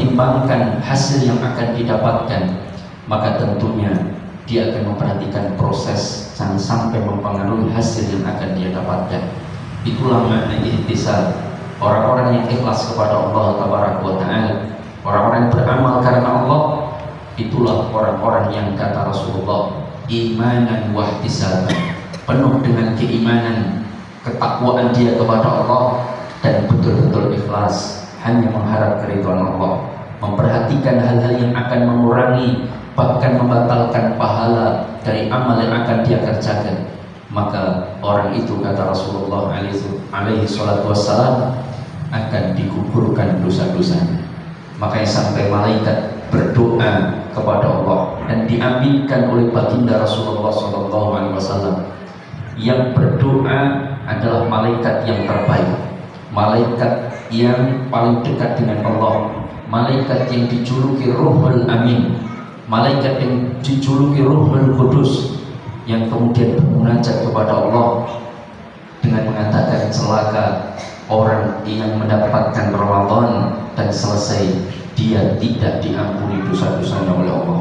mempertimbangkan hasil yang akan didapatkan, maka tentunya dia akan memperhatikan proses, jangan sampai mempengaruhi hasil yang akan dia dapatkan. Itulah makna ihtisab. Orang-orang yang ikhlas kepada Allah Tabaraka wa Ta'ala, orang-orang yang beramal karena Allah, itulah orang-orang yang kata Rasulullah, imanan wa ihtisaban, penuh dengan keimanan, ketakwaan dia kepada Allah, dan betul-betul ikhlas hanya mengharap keridhaan Allah, memperhatikan hal-hal yang akan mengurangi bahkan membatalkan pahala dari amal yang akan dia kerjakan. Maka orang itu kata Rasulullah alaihi salatu wassalam akan digugurkan dosa-dosanya. Makanya sampai malaikat berdoa kepada Allah dan diaminkan oleh baginda Rasulullah sallallahu alaihi wasallam. Yang berdoa adalah malaikat yang terbaik, malaikat yang paling dekat dengan Allah, malaikat yang dijuluki Ruhul Amin, malaikat yang dijuluki Ruhul Kudus, yang kemudian bermunajat kepada Allah dengan mengatakan celaka orang yang mendapatkan Ramadan dan selesai dia tidak diampuni dosa-dosanya oleh Allah.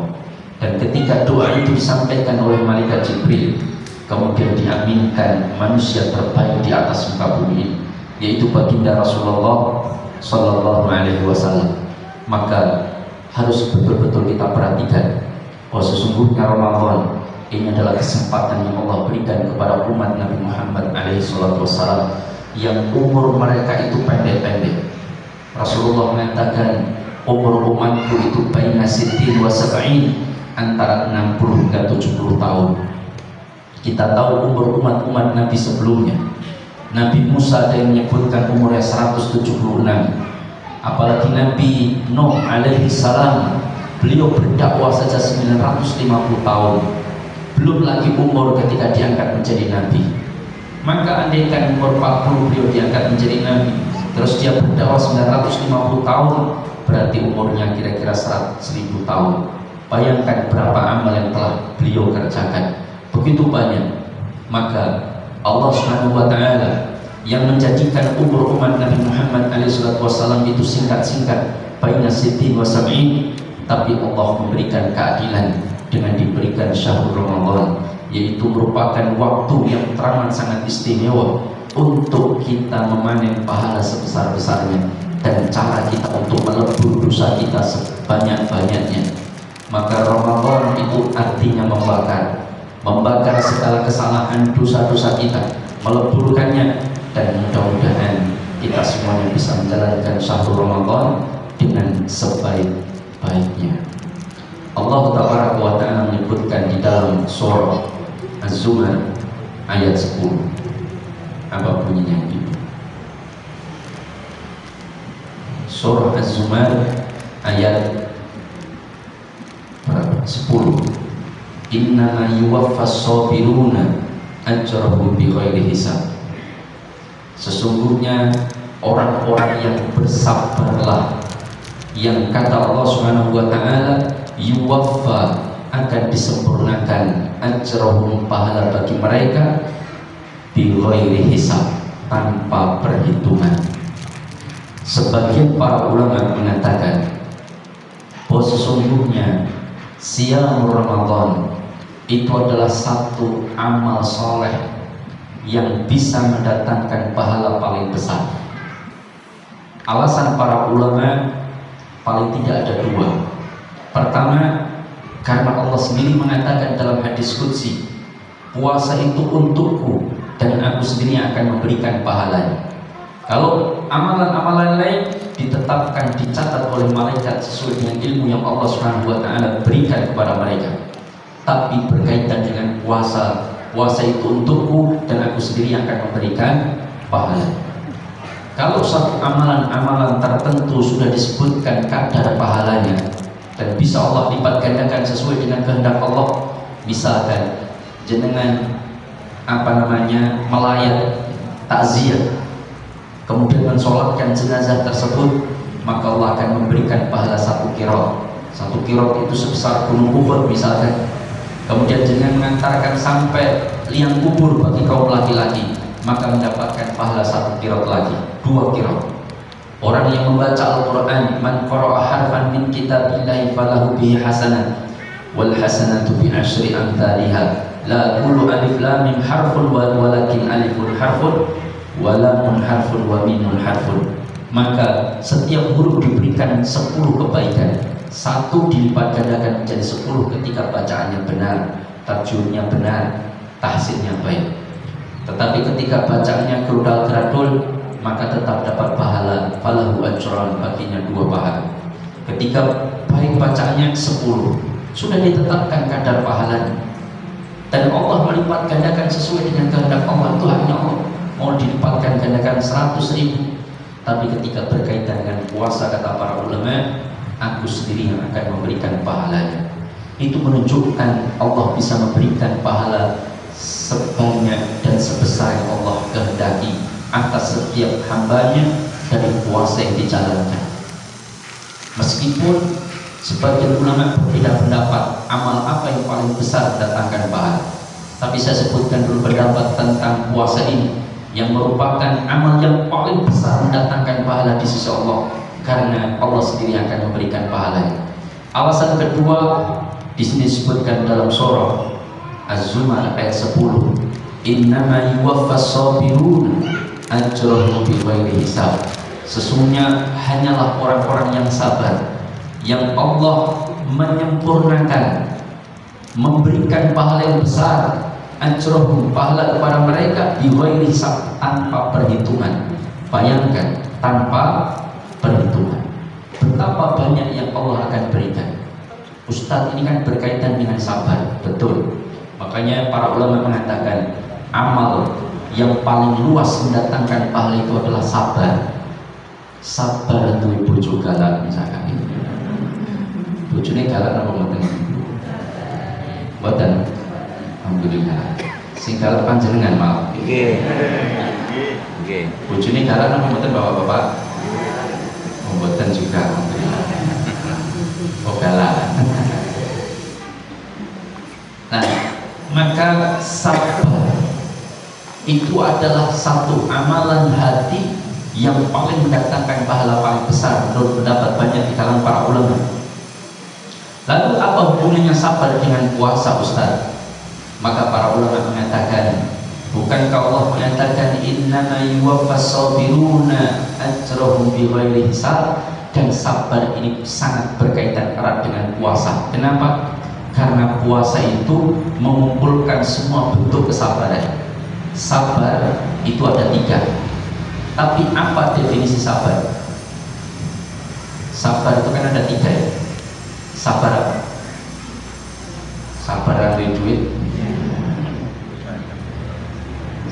Dan ketika doa itu disampaikan oleh malaikat Jibril, kemudian diaminkan manusia terbaik di atas muka bumi, yaitu baginda Rasulullah sallallahu alaihi wasallam. Maka harus betul-betul kita perhatikan bahwa sesungguhnya Ramadan ini adalah kesempatan yang Allah berikan kepada umat Nabi Muhammad alaihi salatu wassalam yang umur mereka itu pendek-pendek. Rasulullah mengatakan umur umatku itu baina sittin wa sab'in, antara 60 hingga 70 tahun. Kita tahu umur umat Nabi sebelumnya. Nabi Musa ada yang menyebutkan umurnya 176. Apalagi Nabi Nuh alaihi salam, beliau berdakwah saja 950 tahun. Belum lagi umur ketika diangkat menjadi nabi. Maka andaikan umur 40 beliau diangkat menjadi nabi, terus dia berdakwah 950 tahun, berarti umurnya kira-kira 100.000 tahun. Bayangkan berapa amal yang telah beliau kerjakan, begitu banyak. Maka Allah Subhanahu wa Ta'ala yang menjadikan umur umat Nabi Muhammad SAW itu singkat-singkat, baina sittin wa sab'in, tapi Allah memberikan keadilan dengan diberikan syahrul Ramadan, yaitu merupakan waktu yang teramat sangat istimewa untuk kita memanen pahala sebesar-besarnya dan cara kita untuk melebur dosa kita sebanyak-banyaknya. Maka Ramadan itu artinya membakar segala kesalahan dosa-dosa kita, meleburkannya, dan mudah-mudahan kita semuanya bisa menjalankan syahrul Ramadan dengan sebaik-baiknya. Allah Tabaraka wa Ta'ala menyebutkan di dalam surah Az-Zumar ayat 10. Apa bunyinya itu? Surah Az-Zumar ayat 10. Innama yuwaffas sabiruna ajrahum bighairi hisab. Sesungguhnya orang-orang yang bersabarlah, yang kata Allah Subhanahu wa Ta'ala yuwaffa, akan disempurnakan ajrahum, pahala bagi mereka, bighairi hisab, tanpa perhitungan. Sebagian para ulama mengatakan bahwa sesungguhnya Siyamul Ramadan itu adalah satu amal soleh yang bisa mendatangkan pahala paling besar. Alasan para ulama paling tidak ada dua. Pertama, karena Allah sendiri mengatakan dalam hadis qudsi, puasa itu untukku dan aku sendiri akan memberikan pahalanya. Kalau amalan-amalan lain ditetapkan, dicatat oleh malaikat sesuai dengan ilmu yang Allah Subhanahu wa Ta'ala berikan kepada mereka. Tapi berkaitan dengan puasa, puasa itu untukku dan aku sendiri akan memberikan pahala. Kalau satu amalan-amalan tertentu sudah disebutkan kadar pahalanya dan bisa Allah lipat gandakan sesuai dengan kehendak Allah, misalkan jenengan melayat takziah, kemudian mensolatkan jenazah tersebut, maka Allah akan memberikan pahala 1 qiraat. 1 qiraat itu sebesar gunung Uhud misalkan. Kemudian jenengan mengantarkan sampai liang kubur bagi kaum laki-laki, maka mendapatkan pahala 1 qiraat lagi, 2 qiraat. Orang yang membaca Al-Quran, man qara'a harfan kitabillahi falahu bihi hasanah wal hasanatu bi asyri amthaliha la kullu alif lam mim harfun walakin alifun harfun wa lamun harfun wa mimun harfun. Maka setiap huruf diberikan 10 kebaikan, 1 dilipat gandakan menjadi 10 ketika bacaannya benar, tajwidnya benar, tahsinnya baik. Tetapi ketika bacaannya gerudal geradul, maka tetap dapat pahala, falahu ajran, baginya 2 pahala. Ketika baik bacaannya 10, sudah ditetapkan kadar pahalanya, dan Allah melipat gandakan sesuai dengan kehendak Allah. Itu hanya Allah mau dilipatkan gandakan 100.000. Tapi ketika berkaitan dengan puasa, kata para ulama, aku sendiri yang akan memberikan pahalanya. Itu menunjukkan Allah bisa memberikan pahala sebanyak dan sebesar yang Allah kehendaki atas setiap hambanya dari puasa yang dijalankan. Meskipun sebagian ulama berbeda pendapat amal apa yang paling besar mendatangkan pahala, tapi saya sebutkan dulu pendapat tentang puasa ini yang merupakan amal yang paling besar mendatangkan pahala di sisi Allah, karena Allah sendiri akan memberikan pahalanya. Alasan kedua di sini disebutkan dalam surah Az-Zumar ayat 10, innama yuwaffas sabirun ajrahum bighairi hisab. Sesungguhnya hanyalah orang-orang yang sabar yang Allah menyempurnakan, memberikan pahala yang besar, ajrohum, pahala kepada mereka bighairi hisab, tanpa perhitungan. Bayangkan, tanpa perhitungan betapa banyak yang Allah akan berikan. Ustadz, ini kan berkaitan dengan sabar, betul. Makanya para ulama mengatakan amal yang paling luas mendatangkan pahala itu adalah sabar. Sabar itu bojo galak misalkan, bojone galak apa mboten? Mboten. Alhamdulillah. Sing galak panjenengan maaf. Nggih. Nggih. Bojone galak apa mboten Bapak-bapak? Oh, mboten juga, alhamdulillah. Oh, galak. Nah, maka sabar itu adalah satu amalan hati yang paling mendatangkan pahala paling besar menurut pendapat banyak di kalangan para ulama. Lalu apa hubungannya sabar dengan puasa, Ustaz? Maka para ulama mengatakan, bukankah Allah mengatakan innama yuwaffas sabiruna ajrahum bighairi hisab, dan sabar ini sangat berkaitan erat dengan puasa. Kenapa? Karena puasa itu mengumpulkan semua bentuk kesabaran. Sabar itu ada 3. Tapi apa definisi sabar? Sabar itu kan ada 3 ya. Sabar apa? Sabar ambil duit.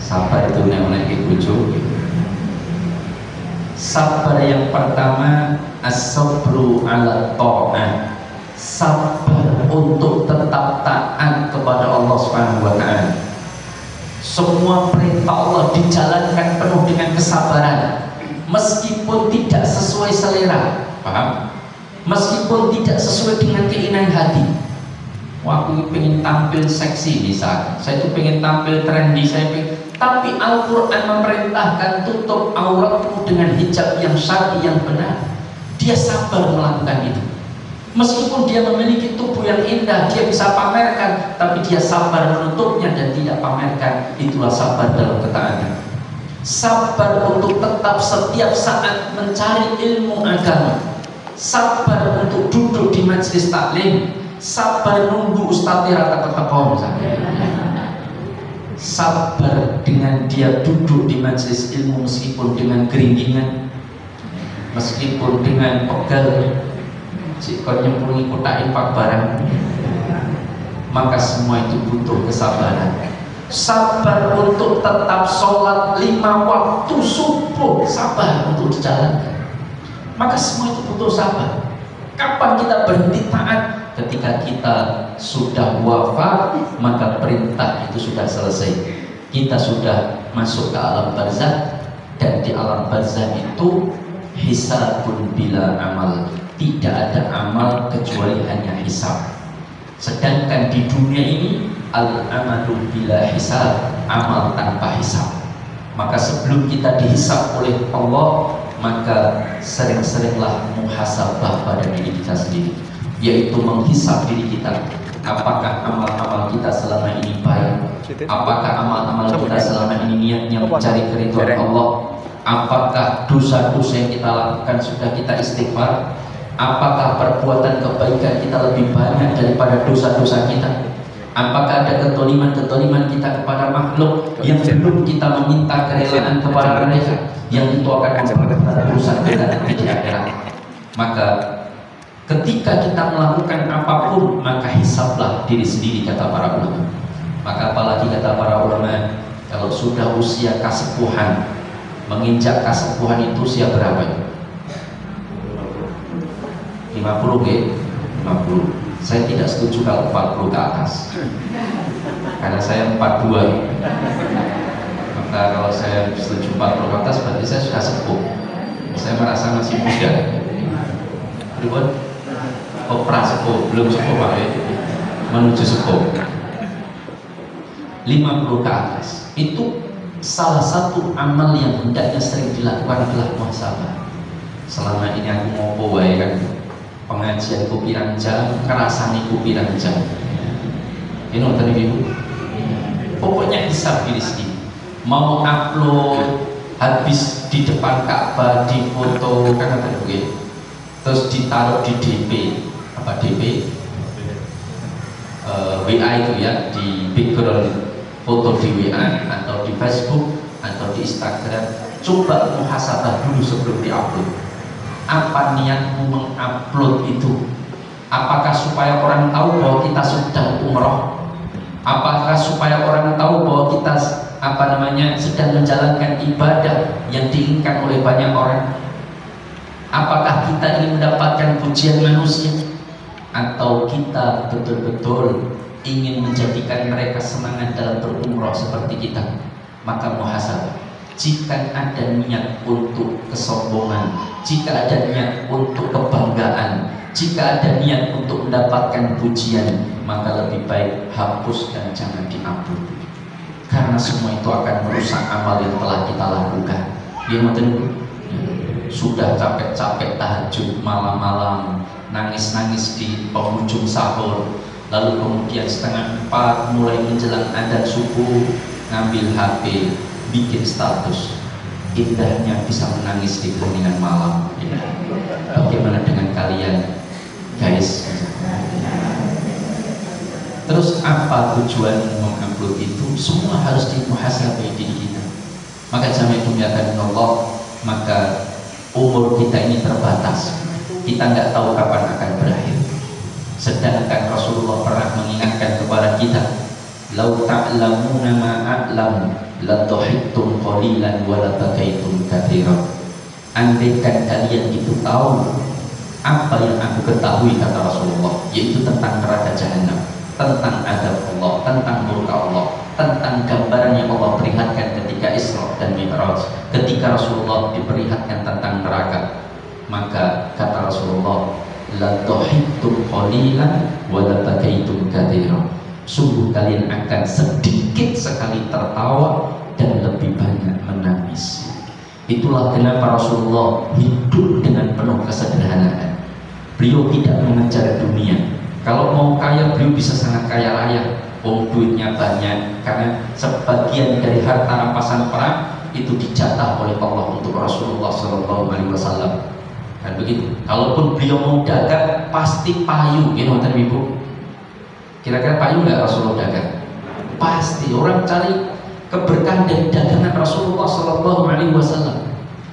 Sabar itu nek bojo. Sabar yang pertama as-sabru ala ta'ah. Sabar untuk tetap taat kepada Allah Subhanahu wa taala. Semua perintah Allah dijalankan penuh dengan kesabaran, meskipun tidak sesuai selera, paham? Meskipun tidak sesuai dengan keinginan hati. Waktu pengen tampil seksi misalnya, saya itu pengen tampil trendy, tapi Al-Quran memerintahkan tutup auratmu dengan hijab yang syar'i yang benar. Dia sabar melakukan itu. Meskipun dia memiliki tubuh yang indah, dia bisa pamerkan, tapi dia sabar menutupnya dan tidak pamerkan. Itulah sabar dalam ketaatan. Sabar untuk tetap setiap saat mencari ilmu agama. Sabar untuk duduk di majelis taklim. Sabar nunggu ustadz rata-rata misalnya. Sabar dengan dia duduk di majelis ilmu meskipun dengan geringingan, meskipun dengan pegal, jika nyemplungi kotak infak barang, maka semua itu butuh kesabaran. Sabar untuk tetap sholat 5 waktu subuh, sabar untuk dijalankan. Maka semua itu butuh sabar. Kapan kita berhenti taat? Ketika kita sudah wafat, maka perintah itu sudah selesai. Kita sudah masuk ke alam barzakh, dan di alam barzakh itu hisabun bila amal. Tidak ada amal kecuali hanya hisab. Sedangkan di dunia ini al-amalu bila hisab, amal tanpa hisab. Maka sebelum kita dihisab oleh Allah, maka sering-seringlah muhasabah pada diri kita sendiri, yaitu menghisap diri kita. Apakah amal-amal kita selama ini baik? Apakah amal-amal kita selama ini niatnya mencari keridhaan Allah? Apakah dosa-dosa yang kita lakukan sudah kita istighfar? Apakah perbuatan kebaikan kita lebih banyak daripada dosa-dosa kita? Apakah ada ketoliman-ketoliman kita kepada makhluk yang belum kita meminta kerelaan kepada mereka, yang itu akan memperberat urusan kita nanti di akhirat? Maka ketika kita melakukan apapun, maka hisablah diri sendiri, kata para ulama. Maka apalagi kata para ulama, kalau sudah usia kesepuhan, menginjak kesepuhan itu usia berapa? 50 ya? 50. Saya tidak setuju kalau 40 ke atas, karena saya 42. Maka kalau saya setuju 40 ke atas, berarti saya sudah sepuh. Saya merasa masih muda. Berikut prasepuh, belum sepuh Pak ya, menuju sepuh. 50 ke atas itu salah satu amal yang hendaknya sering dilakukan adalah muhasabah. Selama ini aku ngopo wae kan, pengajian ku pirang jam, kerasane ku pirang jam. Ini nonton ibu. Pokoknya hisab diri sendiri. Mau upload habis di depan Ka'bah, di foto kan ada begitu. Terus ditaruh di DP, apa DP? WA itu ya, di background foto di WA atau di Facebook atau di Instagram. Coba muhasabah dulu sebelum diupload. Apa niatmu mengupload itu? Apakah supaya orang tahu bahwa kita sudah umroh? Apakah supaya orang tahu bahwa kita sedang menjalankan ibadah yang diinginkan oleh banyak orang? Apakah kita ingin mendapatkan pujian manusia, atau kita betul-betul ingin menjadikan mereka semangat dalam berumroh seperti kita? Maka muhasabah. Jika ada niat untuk kesombongan, jika ada niat untuk kebanggaan, jika ada niat untuk mendapatkan pujian, maka lebih baik hapus dan jangan diupload, karena semua itu akan merusak amal yang telah kita lakukan. Sudah capek-capek tahajud malam-malam, nangis-nangis di penghujung sahur, lalu kemudian 3:30 mulai menjelang adzan subuh ngambil HP, bikin status. Indahnya bisa menangis di keheningan malam. Bagaimana dengan kalian, guys? Terus apa tujuan mengupload itu? Semua harus dimuhasabah diri kita. Maka jamaah dimuliakan Allah, maka umur kita ini terbatas. Kita nggak tahu kapan akan berakhir. Sedangkan Rasulullah pernah mengingatkan kepada kita, "Lau ta'lamuna ma a'lam la dhahiktum qalilan wa la bakaitum katsiran." Andaikan kalian itu tahu apa yang aku ketahui, kata Rasulullah, yaitu tentang neraka jahanam, tentang azab Allah, tentang murka Allah, tentang gambaran yang Allah perlihatkan ketika Isra dan Mi'raj, ketika Rasulullah diperlihatkan tentang neraka, maka kata Rasulullah, la dhahiktum qalilan wa la bakaitum katsiran. Sungguh kalian akan sedikit sekali tertawa dan lebih banyak menangis. Itulah kenapa Rasulullah hidup dengan penuh kesederhanaan. Beliau tidak mengejar dunia. Kalau mau kaya, beliau bisa sangat kaya raya, duitnya banyak, karena sebagian dari harta rampasan perang itu dijatah oleh Allah untuk Rasulullah SAW. Dan begitu. Kalaupun beliau mau dagang, pasti payu, gitu kan ibu? Kira-kira payu nggak Rasulullah dagang? Pasti. Orang cari keberkahan dari dagangan Rasulullah SAW.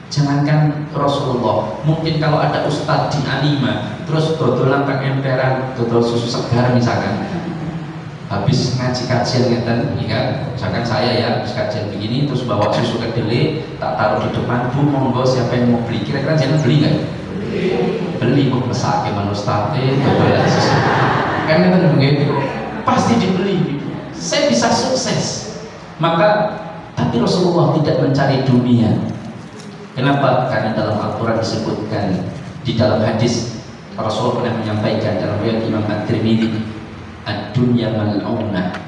Jangankan Rasulullah, mungkin kalau ada ustadz di Anima, terus dodolan pakai emperan, dodol susu segar misalkan, habis ngaji kajian ngeten, ya, misalkan saya ya habis kajian begini, terus bawa susu kedelai, tak taruh di depan, bu monggo siapa yang mau beli, kira-kira jangan beli nggak? Beli, mau mesake manustate, dodolan susu, kan ngeten begitu, pasti dibeli. Saya bisa sukses. Maka, tapi Rasulullah tidak mencari dunia. Kenapa? Karena dalam Al-Quran disebutkan, di dalam hadis Rasulullah pernah menyampaikan dalam riwayat Imam At-Tirmidzi, ad-dunya mal'unah,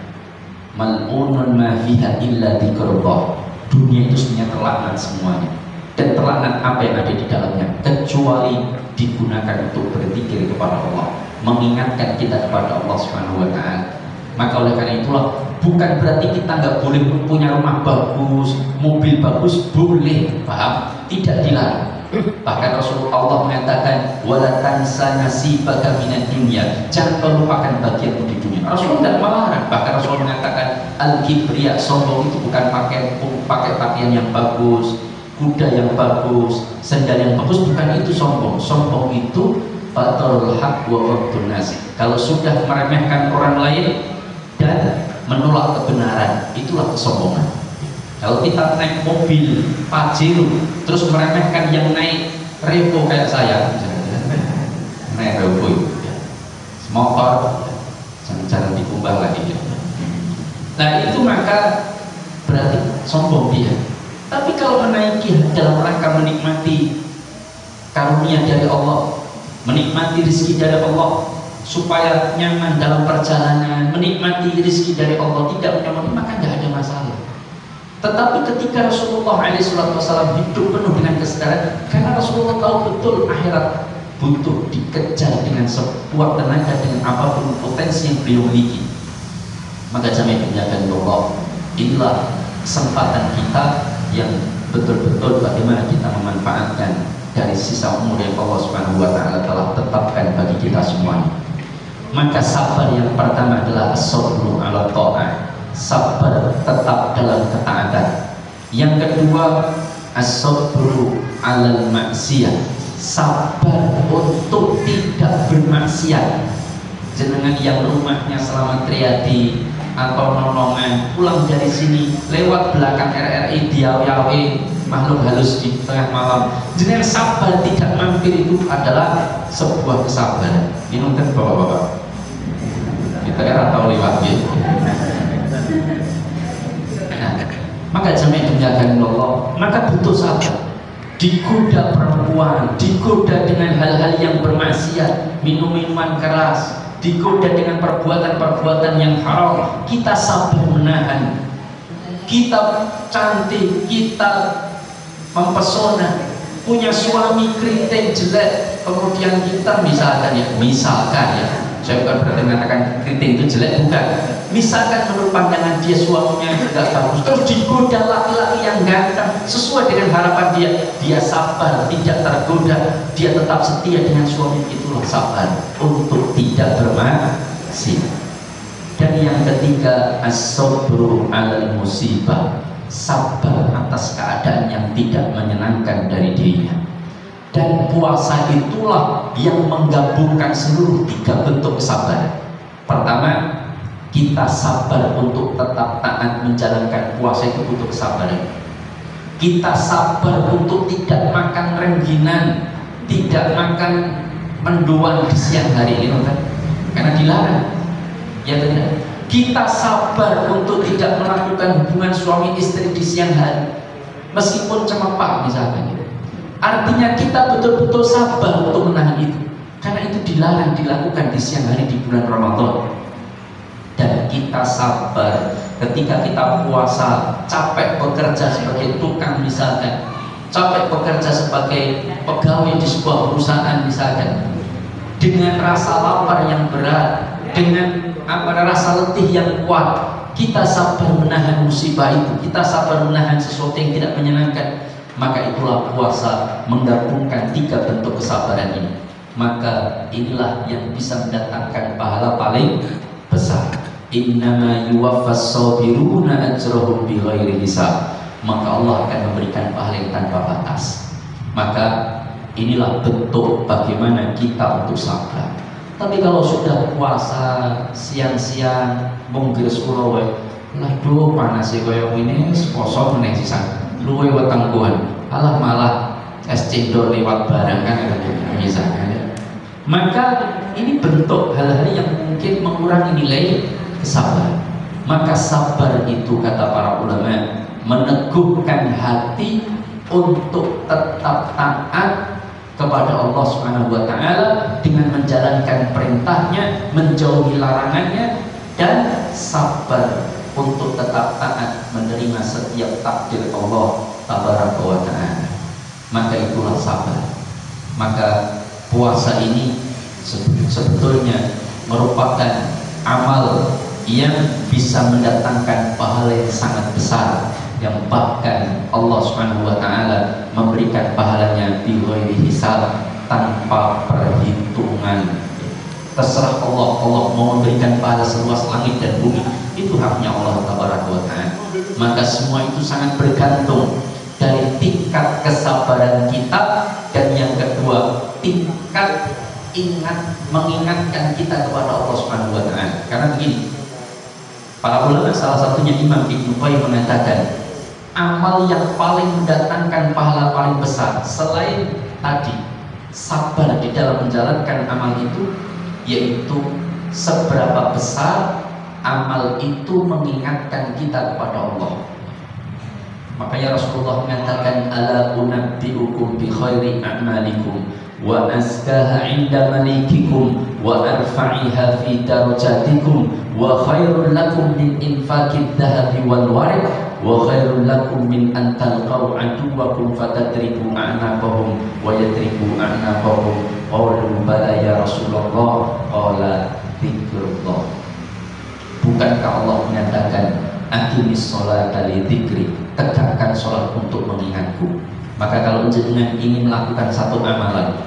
mal'unun ma fiha illa dzikrullah. Dunia itu sebenarnya terlaknat semuanya, dan terlaknat apa yang ada di dalamnya, kecuali digunakan untuk berzikir kepada Allah, mengingatkan kita kepada Allah Subhanahu wa Ta'ala. Maka oleh karena itulah, bukan berarti kita nggak boleh punya rumah bagus, mobil bagus, boleh, paham? Tidak dilarang. Bahkan Rasulullah mengatakan, wala tansa nasibaka minad dunya, jangan kau lupakan bagianmu di dunia. Rasulullah tidak melarang. Bahkan Rasulullah mengatakan, al-kibriya, sombong itu bukan pakai pakaian yang bagus, kuda yang bagus, sandal yang bagus, bukan itu sombong. Sombong itu batalul haq wa ghadun nas. Kalau sudah meremehkan orang lain dan menolak kebenaran, itulah kesombongan. Kalau kita naik mobil Pajero terus meremehkan yang naik Revo kayak saya, naik Revo motor, jangan dikumbah lagi. Nah itu maka berarti sombong dia. Tapi kalau menaiki dalam rangka menikmati karunia dari Allah, menikmati rezeki dari Allah, supaya nyaman dalam perjalanan, menikmati rezeki dari Allah, tidak menyamai, maka tidak ada masalah. Tetapi ketika Rasulullah SAW hidup penuh dengan kesadaran, karena Rasulullah tahu betul akhirat butuh dikejar dengan sekuat tenaga, dengan apapun potensi yang beliau miliki. Maka jamaah penjagaan Allah, inilah kesempatan kita yang betul-betul bagaimana kita memanfaatkan dari sisa umur yang Allah Subhanahu wa Ta'ala telah tetapkan bagi kita semuanya. Maka sabar yang pertama adalah as-sabru ala ta'ah, sabar tetap dalam ketaatan. Yang kedua, as-sabru alal maksiyah, sabar untuk tidak bermaksiat. Jenengan yang rumahnya Slamet Riyadi atau nolongan pulang dari sini lewat belakang RRI diawe-awe makhluk halus di tengah malam, jenengan sabar tidak mampir, itu adalah sebuah kesabaran. Minum kan bapak-bapak, kita era tahu lewat gitu. Nah, maka jamaah dimuliakan Allah, maka butuh sabar. Digoda perempuan, digoda dengan hal-hal yang bermaksiat, minum-minuman keras, digoda dengan perbuatan-perbuatan yang haram, kita sabar menahan. Kita cantik, kita mempesona, punya suami keriting jelek, kemudian kita misalkan ya, saya bukan berarti mengatakan keriting itu jelek, bukan. Misalkan menurut pandangan dia suaminya tidak bagus, terus digoda laki-laki yang ganteng sesuai dengan harapan dia sabar, tidak tergoda, dia tetap setia dengan suami, itulah sabar untuk tidak bermaksiat. Dan yang ketiga, as-sabru 'alal musibah, sabar atas keadaan yang tidak menyenangkan dari dirinya. Dan puasa itulah yang menggabungkan seluruh tiga bentuk kesabaran. Pertama, kita sabar untuk tetap taat menjalankan puasa, itu butuh kesabaran. Kita sabar untuk tidak makan rengginang, tidak makan mendoan di siang hari ini, karena dilarang. Ya tidak. Kita sabar untuk tidak melakukan hubungan suami istri di siang hari, meskipun cemepak misalkan. Artinya kita betul-betul sabar untuk menahan itu, karena itu dilarang dilakukan di siang hari di bulan Ramadan. Dan kita sabar ketika kita puasa, capek bekerja sebagai tukang misalkan, capek bekerja sebagai pegawai di sebuah perusahaan misalkan, dengan rasa lapar yang berat, dengan rasa letih yang kuat, kita sabar menahan musibah itu, kita sabar menahan sesuatu yang tidak menyenangkan. Maka itulah puasa menggabungkan tiga bentuk kesabaran ini. Maka inilah yang bisa mendatangkan pahala paling besar. Innama yuwaffas sabiruna ajrahum bighairi hisab. Maka Allah akan memberikan pahala yang tanpa batas. Maka inilah bentuk bagaimana kita untuk sabar. Tapi kalau sudah puasa siang-siang munggiris kula wae, aduh panas e koyo ngene, poso meneh sisan. Luwe wetengkuhan, alah malah es cendol lewat barang kan misalnya. Maka ini bentuk hal-hal yang mungkin mengurangi nilai kesabaran. Maka sabar itu kata para ulama meneguhkan hati untuk tetap taat kepada Allah Subhanahu wa Ta'ala dengan menjalankan perintahnya, menjauhi larangannya, dan sabar untuk tetap taat menerima setiap takdir Allah Tabaraka wa Ta'ala. maka itulah sabar. Maka puasa ini sebetulnya merupakan amal yang bisa mendatangkan pahala yang sangat besar, yang bahkan Allah Subhanahu wa taala memberikan pahalanya bi ghairi hisab, tanpa perhitungan. Terserah Allah, Allah mau memberikan pahala seluas langit dan bumi, itu haknya Allah tabaraka wa taala. Maka semua itu sangat bergantung dari tingkat kesabaran kita, dan yang kedua tingkat mengingatkan kita kepada Allah Subhanahu wa taala. Karena begini, para ulama salah satunya Imam Ibnu Qayyim mengatakan, amal yang paling mendatangkan pahala paling besar selain tadi sabar di dalam menjalankan amal itu, yaitu seberapa besar amal itu mengingatkan kita kepada Allah. Makanya Rasulullah mengatakan, ala unabbiukum bi khairi a'malikum wa azkaha 'inda malikikum wa arfa'iha fi darajatikum wa khairul lakum min infaqid dhahabi wal warid wa khairul lakum min an talqaw aduwakum fatadribu a'naqahum wa yadribu a'naqahum. Qalu bala ya Rasulullah, qala dzikrullah. Bukankah Allah menyatakan, aqimis sholata li dzikri, tegakkan sholat untuk mengingatku. Maka kalau jenengan ingin melakukan satu amalan,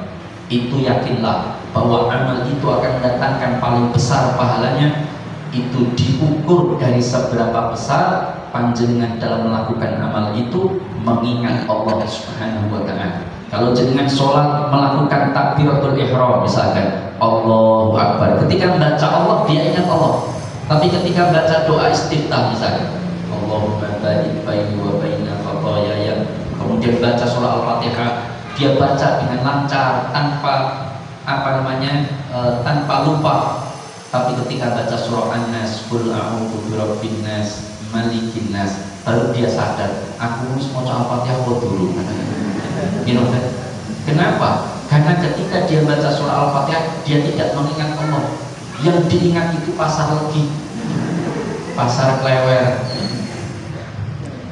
itu yakinlah bahwa amal itu akan mendatangkan paling besar pahalanya. Itu diukur dari seberapa besar panjenengan dalam melakukan amal itu mengingat Allah Subhanahu wa taala. Kalau jenengan sholat melakukan takbiratul ihram misalkan, Allahu Akbar, ketika membaca Allah dia ingat Allah. Tapi ketika baca doa istiftah misalkan, Allahumma barik baini wa baina khataaya, kemudian baca surah Al-Fatihah, dia baca dengan lancar tanpa tanpa lupa. Tapi ketika baca surah An-Nas, qul a'udzu birabbin nas, malikin nas, baru dia sadar, aku harus maca Al-Fatihah dulu. Kenapa? Karena ketika dia baca surah Al-Fatihah, dia tidak mengingat Allah. Yang diingat itu pasar legi, pasar klewer,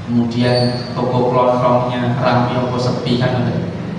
kemudian toko kelontongnya rame apa sepi kan.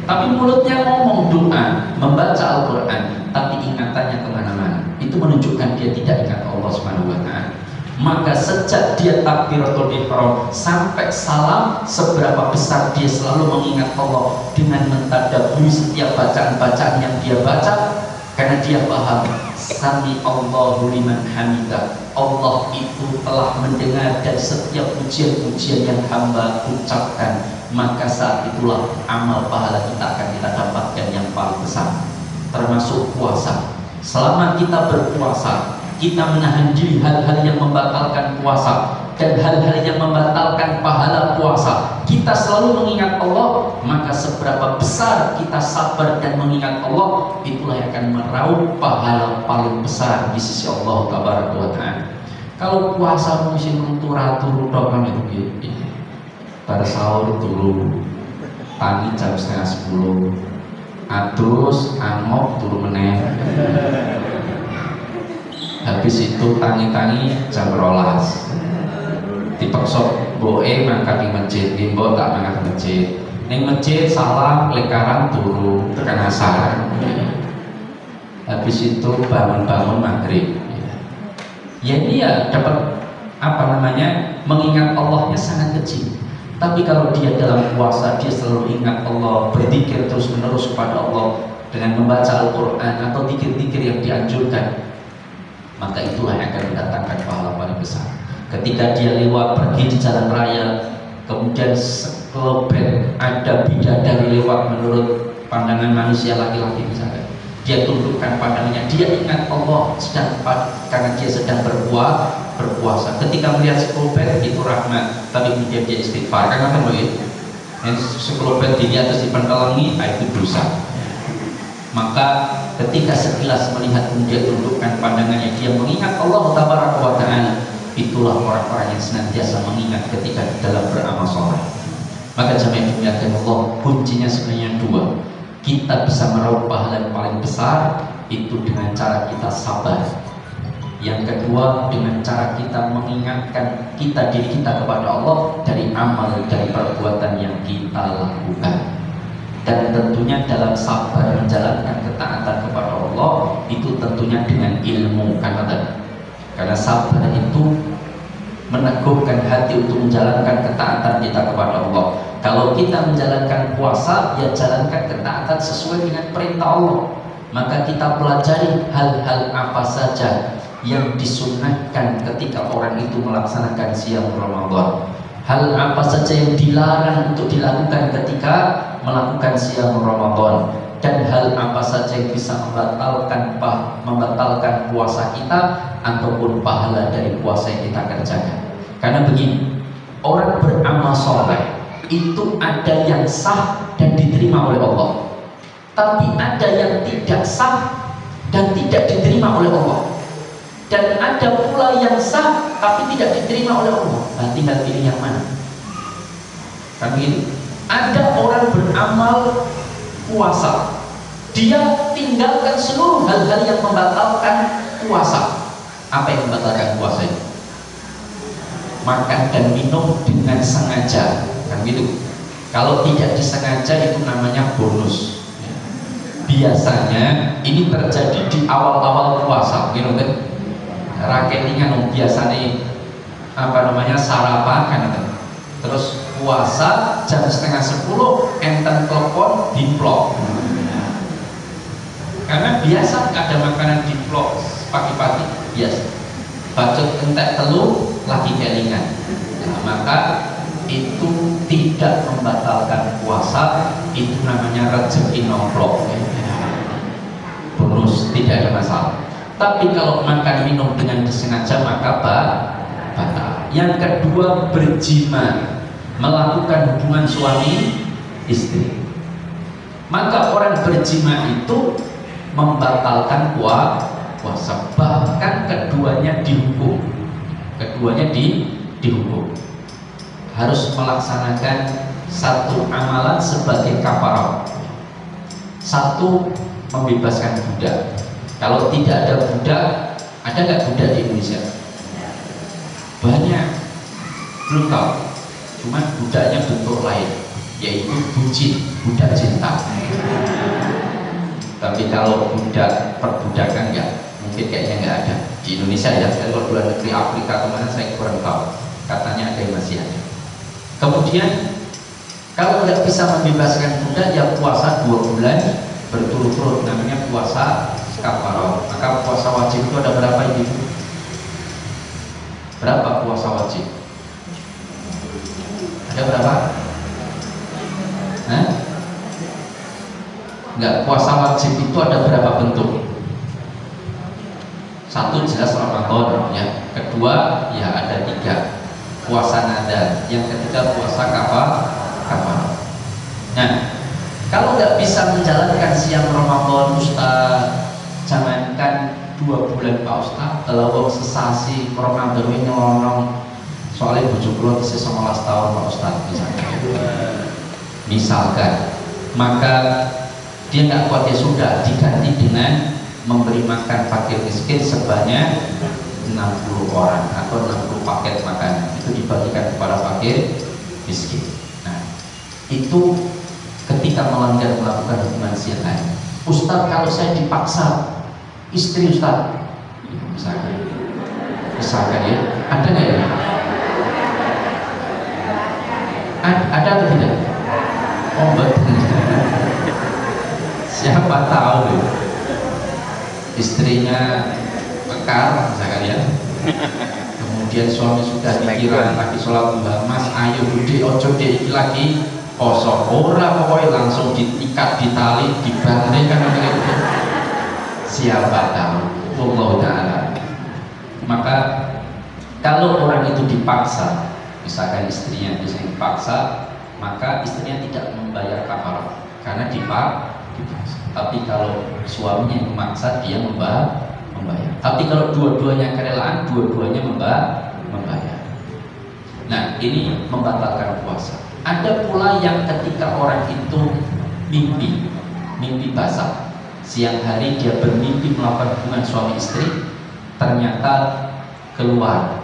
Tapi mulutnya ngomong doa, membaca Al-Quran, tapi ingatannya kemana-mana. Itu menunjukkan dia tidak ingat Allah Subhanahu wa taala. Maka sejak dia takbiratul ihram sampai salam, seberapa besar dia selalu mengingat Allah dengan mentadaburi setiap bacaan-bacaan yang dia baca, karena dia paham sami Allahu liman hamidah, Allah itu telah mendengar dari setiap pujian-pujian yang hamba ucapkan. Maka saat itulah amal pahala kita akan kita dapatkan yang paling besar, termasuk puasa. Selama kita berpuasa, kita menahan diri hal-hal yang membatalkan puasa dan hal-hal yang membatalkan pahala puasa. Kita selalu mengingat Allah, maka seberapa besar kita sabar dan mengingat Allah, itulah yang akan meraup pahala paling besar di sisi Allah tabaraka wa taala. Kalau puasa mesti turu-turu kan itu gitu. Pada sahur turu, tangi jam 9:30, atus angop turu meneh. Habis itu tangi-tangi jam 12. Dipaksa boe mangkat di masjid, mbok tak mangkat di masjid. Ning masjid salam lekaran turu tekan asar. Habis itu bangun-bangun maghrib. Ya dia dapat mengingat Allahnya sangat kecil. Tapi kalau dia dalam puasa, dia selalu ingat Allah, berzikir terus menerus kepada Allah dengan membaca Al-Quran atau zikir-zikir yang dianjurkan, maka itulah yang akan mendatangkan pahala paling besar. Ketika dia lewat pergi di jalan raya, kemudian sekelebet ada bidadari lewat menurut pandangan manusia laki-laki misalnya, dia tundukkan pandangannya, dia ingat Allah karena dia sedang berpuasa. Ketika melihat sekelebet itu rahmat, tapi kemudian dia istighfar, karena kan begitu. Sekelebet dilihat terus dipentelangi, itu dosa. Maka ketika sekilas melihat kemudian tundukkan pandangannya, dia mengingat Allah tabaraka wa taala, itulah orang-orang yang senantiasa mengingat ketika dalam beramal soleh. Maka jamaah dimuliakan Allah, kuncinya sebenarnya dua. Kita bisa meraup pahala yang paling besar itu dengan cara kita sabar. Yang kedua dengan cara kita mengingatkan diri kita kepada Allah dari amal, dari perbuatan yang kita lakukan. Dan tentunya dalam sabar menjalankan ketaatan kepada Allah itu tentunya dengan ilmu, karena sabar itu meneguhkan hati untuk menjalankan ketaatan kita kepada Allah. Kalau kita menjalankan puasa, ya jalankan ketaatan sesuai dengan perintah Allah. Maka kita pelajari hal-hal apa saja yang disunnahkan ketika orang itu melaksanakan siam Ramadan. Hal apa saja yang dilarang untuk dilakukan ketika melakukan siam Ramadan, dan hal apa saja yang bisa membatalkan puasa kita ataupun pahala dari puasa yang kita kerjakan. Karena begini, orang beramal soleh itu ada yang sah dan diterima oleh Allah, tapi ada yang tidak sah dan tidak diterima oleh Allah, dan ada pula yang sah tapi tidak diterima oleh Allah. Nah, tinggal pilih yang mana. Kan begini, ada orang beramal puasa, dia tinggalkan seluruh hal-hal yang membatalkan puasa. Apa yang membatalkan puasa itu? Makan dan minum dengan sengaja, kan gitu. Kalau tidak disengaja itu namanya bonus. Biasanya ini terjadi di awal-awal puasa, gitu kan? Raketingan biasanya sarapan kan, terus puasa jam 9:30 enten telepon diplok, karena biasa ada makanan diplok pagi-pagi biasa, bacot entek telur lagi kelingan. Nah, maka itu tidak membatalkan puasa, itu namanya rezeki nomplok, bonus, tidak ada masalah. Tapi kalau makan minum dengan disengaja maka batal. Yang kedua, berjima, melakukan hubungan suami istri. Maka orang berjima itu membatalkan puasa. Bahkan keduanya dihukum. Dihukum. Harus melaksanakan satu amalan sebagai kafarah. Satu, membebaskan budak. Kalau tidak ada budak, ada nggak budak di Indonesia? Banyak, belum tahu. Cuma budaknya bentuk lain, yaitu budak cinta. Tapi kalau budak perbudakan nggak, mungkin kayaknya nggak ada di Indonesia ya. Kalau luar negeri Afrika kemana saya kurang tahu. Katanya ada yang masih ada. Kemudian kalau nggak bisa membebaskan budak, ya puasa 2 bulan berturut-turut, namanya puasa kafarah. Maka puasa wajib itu ada berapa ini? Berapa puasa wajib? Ada berapa? Enggak, puasa wajib itu ada berapa bentuk? Satu jelas Ramadan ya. Kedua ya ada 3. Puasa nadar. Yang ketiga puasa kafarah. Nah, kalau nggak bisa menjalankan siam Ramadan, Ustaz, jangankan 2 bulan Pak Ustaz, kalau sesasi Ramadan ini nyelonong, soalnya bojo kula isih 19 tahun Pak Ustaz misalkan, maka dia nggak kuat, ya sudah diganti dengan memberi makan fakir miskin sebanyak 60 orang atau 60 paket makanan, itu dibagikan kepada fakir miskin. Nah, itu ketika melanggar melakukan hubungan siang. Ustaz, kalau saya dipaksa istri Ustaz, misalkan ya, ada nggak ya? Ada atau tidak? Oh betul. Siapa tahu ya, istrinya kekar misalkan ya, kemudian suami sudah dikira lagi sholat duha, Mas ayo gede ojo deh iki lagi kosong, ora pokoknya langsung diikat, ditali, dibanting kan gitu. Siapa tahu, Allah Ta'ala. Maka kalau orang itu dipaksa, misalkan istrinya dipaksa, maka istrinya tidak membayar kafarah karena dipaksa. Tapi kalau suaminya yang memaksa, dia membayar. Tapi kalau dua-duanya kerelaan, dua-duanya membayar. Nah, ini membatalkan puasa. Ada pula yang ketika orang itu mimpi basah. Siang hari dia bermimpi melakukan hubungan suami istri, ternyata keluar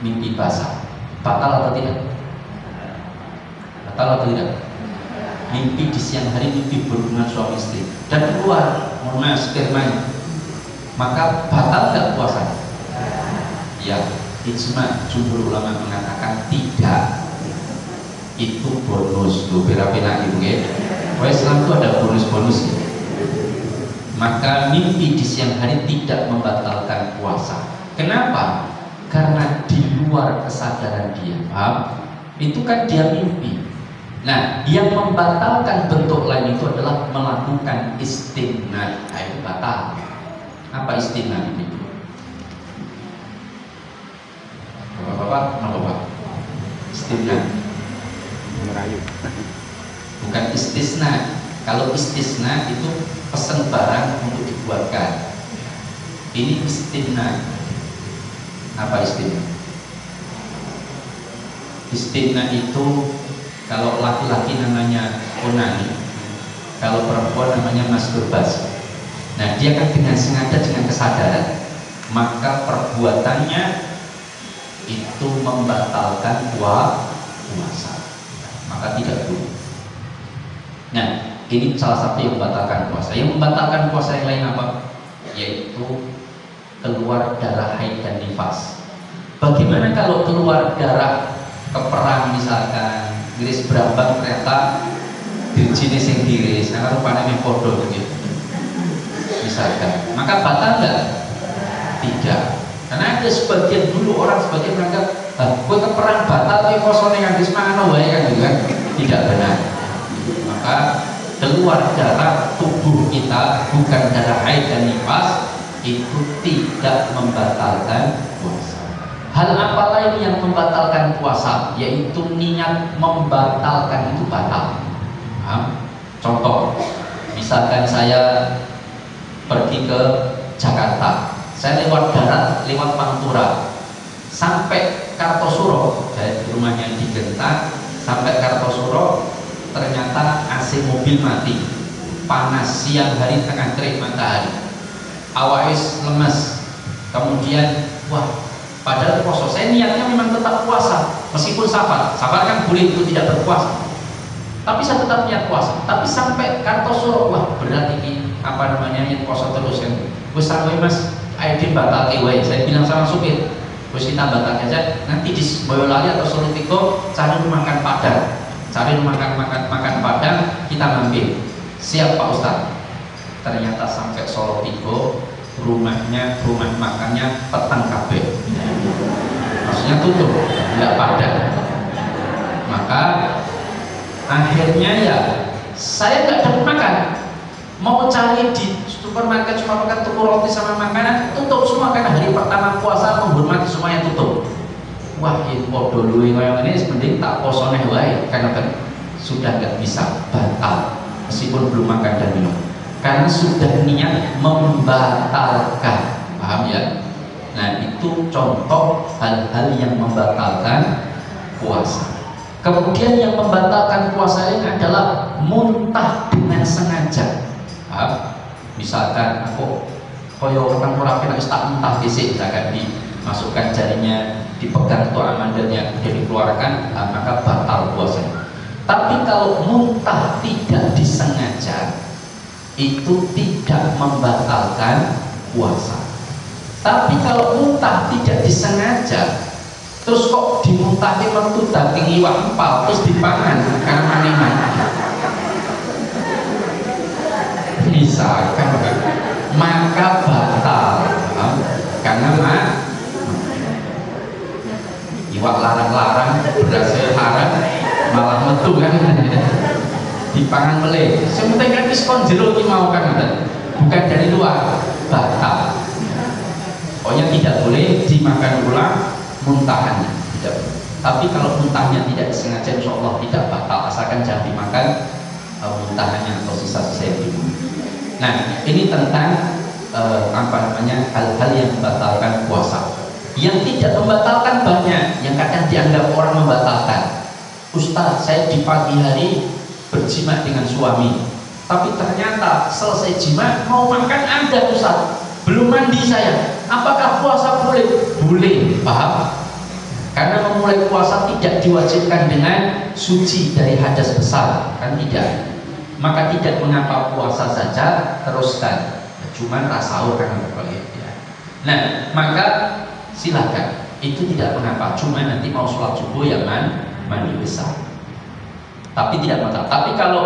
mimpi basah. Batal atau tidak? Batal atau tidak? mimpi di siang hari, mimpi berhubungan suami istri dan keluar spermanya, maka batal nggak puasa? Ya, ijma jumhur ulama mengatakan tidak. Itu bonus tuh pera-pera ibu ya. Islam itu ada bonus-bonus. Maka mimpi di siang hari tidak membatalkan puasa. Kenapa? Karena di luar kesadaran dia, paham? Itu kan dia mimpi. Nah, yang membatalkan bentuk lain itu adalah melakukan istimna. Itu batal. Apa istimna itu? Bapak-bapak, apa? Istimna. Merayu. Bukan istisna. Kalau istisna itu pesan barang untuk dibuatkan. Ini istimna. Apa istimna? Istimna itu kalau laki-laki namanya onani, kalau perempuan namanya masturbasi. Nah, dia kan dengan sengaja, dengan kesadaran, maka perbuatannya itu membatalkan puasa, maka tidak boleh. Nah, ini salah satu yang membatalkan puasa. Yang membatalkan puasa yang lain apa? Yaitu keluar darah haid dan nifas. Bagaimana kalau keluar darah keperang misalkan, giris berambang ternyata dirjenis yang giris, karena rupanya mepodo begitu. Misalkan, maka batal nggak? Tidak. Karena ada sebagian dulu orang sebagian menganggap, gue keperang batal tapi kosone kan dismangan wae kan gitu kan. Tidak benar. Maka keluar darah tubuh kita bukan darah haid dan nifas itu tidak membatalkan puasa. Hal apa lain yang membatalkan puasa? Yaitu niat membatalkan itu batal. Contoh, misalkan saya pergi ke Jakarta, saya lewat darat, lewat Pantura, sampai Kartosuro, dari rumahnya di Genta, sampai Kartosuro, ternyata AC mobil mati, panas, siang hari tengah terik matahari, awais lemes, kemudian padahal puasa, saya niatnya memang tetap puasa, meskipun safar kan boleh itu tidak berpuasa, tapi saya tetap niat puasa. Tapi sampai Kartosuro, berat ini niat puasa terus kan, wis sampai mas, ID batal kiwai, saya bilang sama supir, wis kita batal aja, nanti di Boyolali atau Solo Tigo cari makan Padang. Cari makan Padang, kita mampir. Siap Pak Ustadz. Ternyata sampai Solo Tigo, rumah makannya petang kabeh. Maksudnya tutup, nggak Padang. Maka akhirnya ya saya nggak dapat makan. Mau cari di supermarket cuma makan tuku roti sama makanan, tutup semua karena hari pertama puasa menghormati semuanya tutup. Ini podo luwe yang ini mending tak posoneh wae karena kan sudah nggak bisa, batal meskipun belum makan dan minum karena sudah niat membatalkan, paham ya? Nah, itu contoh hal-hal yang membatalkan puasa. Kemudian yang membatalkan puasa ini adalah muntah dengan sengaja. Misalkan aku koyo orang murapi nek tak muntah dhisik, misalkan dimasukkan jarinya, dipegang tuh amandelnya, kemudian dikeluarkan, maka batal puasa. Tapi kalau muntah tidak disengaja, itu tidak membatalkan puasa. Tapi kalau muntah tidak disengaja, terus kok dimuntahin metu daging iwak empal terus dipangan karena maniman, misalkan, maka batal karena iwak larang-larang berhasil haram malah metu kan dipangan meleh. Sementing kan diskon jero ki mau kan, bukan dari luar, batal. Pokoknya tidak boleh dimakan ulang muntahannya, tidak boleh. Tapi kalau muntahnya tidak disengaja, insya Allah tidak batal, asalkan jangan dimakan muntahannya atau sisa-sisa yang dibunuh. Nah, ini tentang hal-hal yang membatalkan puasa. Yang tidak membatalkan banyak, yang kadang dianggap orang membatalkan. Ustaz, saya di pagi hari berjima dengan suami, tapi ternyata selesai jima mau makan ada Ustaz, belum mandi saya, apakah puasa boleh? Boleh, paham? Karena memulai puasa tidak diwajibkan dengan suci dari hadas besar, kan tidak. Maka tidak mengapa puasa saja teruskan. Cuman rasa kan boleh ya. Nah, maka silakan. Itu tidak mengapa. Cuma nanti mau sholat subuh ya mandi besar. Tapi tidak masalah. Tapi kalau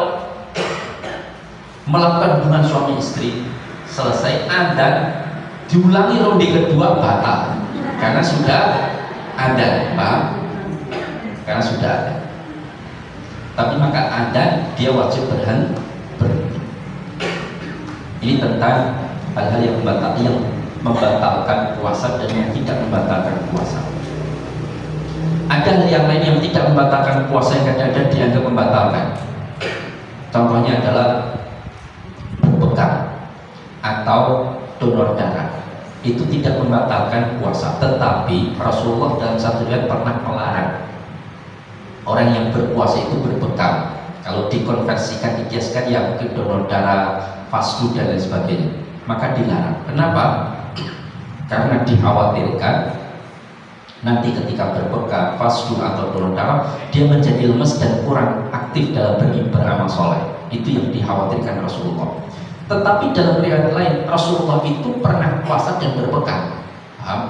melakukan hubungan suami istri selesai adzan diulangi ronde kedua batal karena sudah ada, paham? Karena sudah ada. Tapi maka adzan dia wajib berhenti. Ini tentang hal-hal yang membatalkan puasa dan yang tidak membatalkan puasa. Ada hal yang lain yang tidak membatalkan puasa yang kadang-kadang dianggap membatalkan. Contohnya adalah berbekam atau donor darah. Itu tidak membatalkan puasa, tetapi Rasulullah dalam satu riwayat pernah melarang orang yang berpuasa itu berbekam. Kalau dikonversikan, dikiaskan ya mungkin donor darah, fasdu dan lain sebagainya, maka dilarang. Kenapa? Karena dikhawatirkan nanti ketika berbekam, fasdu atau donor darah, dia menjadi lemes dan kurang aktif dalam beramal soleh. Itu yang dikhawatirkan Rasulullah. Tetapi dalam riwayat lain Rasulullah itu pernah puasa dan berbekam. Paham?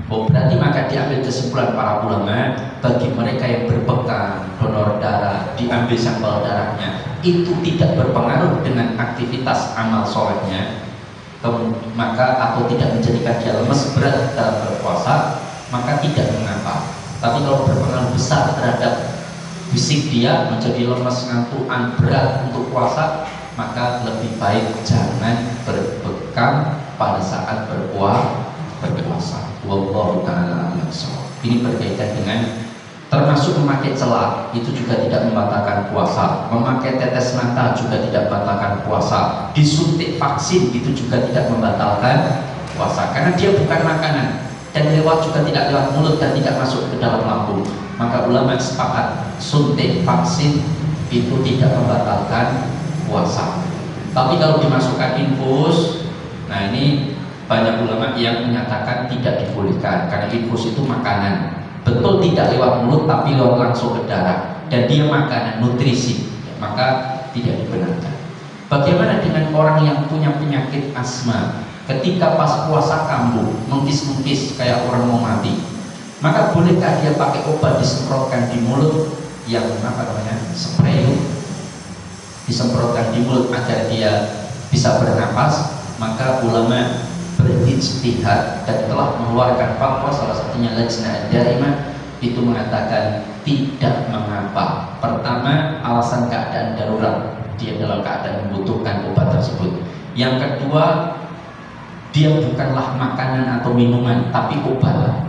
Oh, berarti maka diambil kesimpulan para ulama, bagi mereka yang berbekam, donor darah, diambil sampel darahnya, itu tidak berpengaruh dengan aktivitas amal solehnya, maka atau tidak menjadikan dia lemes berat dalam berpuasa, maka tidak mengapa. Tapi kalau berpengaruh besar terhadap fisik dia, menjadi lemes, ngantukan, berat untuk puasa, maka lebih baik jangan berbekam pada saat berpuasa. Wallahu ta'ala a'lam. Ini berkaitan dengan termasuk memakai celak, itu juga tidak membatalkan puasa. Memakai tetes mata juga tidak membatalkan puasa. Disuntik vaksin itu juga tidak membatalkan puasa, karena dia bukan makanan dan lewat juga tidak lewat mulut dan tidak masuk ke dalam lambung. Maka ulama sepakat suntik vaksin itu tidak membatalkan puasa. Tapi kalau dimasukkan infus, nah ini banyak ulama yang menyatakan tidak dibolehkan karena infus itu makanan. Betul tidak lewat mulut tapi lewat langsung ke darah dan dia makanan nutrisi, maka tidak dibenarkan. Bagaimana dengan orang yang punya penyakit asma? Ketika pas puasa kambuh, mengkis-mengkis kayak orang mau mati, maka bolehkah dia pakai obat disemprotkan di mulut yang apa namanya spray, disemprotkan di mulut agar dia bisa bernapas? Maka ulama berijtihad dan telah mengeluarkan fatwa, salah satunya Lajnah Daimah itu mengatakan tidak mengapa. Pertama, alasan keadaan darurat, dia dalam keadaan membutuhkan obat tersebut. Yang kedua, dia bukanlah makanan atau minuman tapi obat.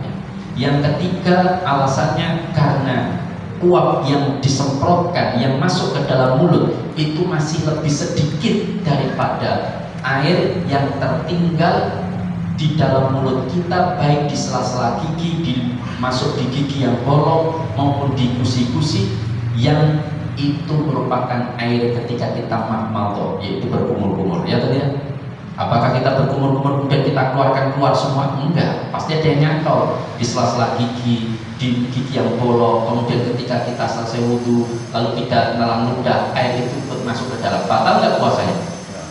Yang ketiga, alasannya karena uap yang disemprotkan, yang masuk ke dalam mulut itu masih lebih sedikit daripada air yang tertinggal di dalam mulut kita, baik di sela-sela gigi, masuk di gigi yang bolong maupun di gusi-gusi, yang itu merupakan air ketika kita mahmal, yaitu berkumur-kumur. Ya tadi ya. Apakah kita berkumur-kumur kemudian kita keluar semua? Enggak, pasti ada yang nyantol di sela-sela gigi, di gigi yang bolong. Kemudian ketika kita selesai wudhu lalu tidak nelan ludah, air itu masuk ke dalam. Batal nggak puasanya?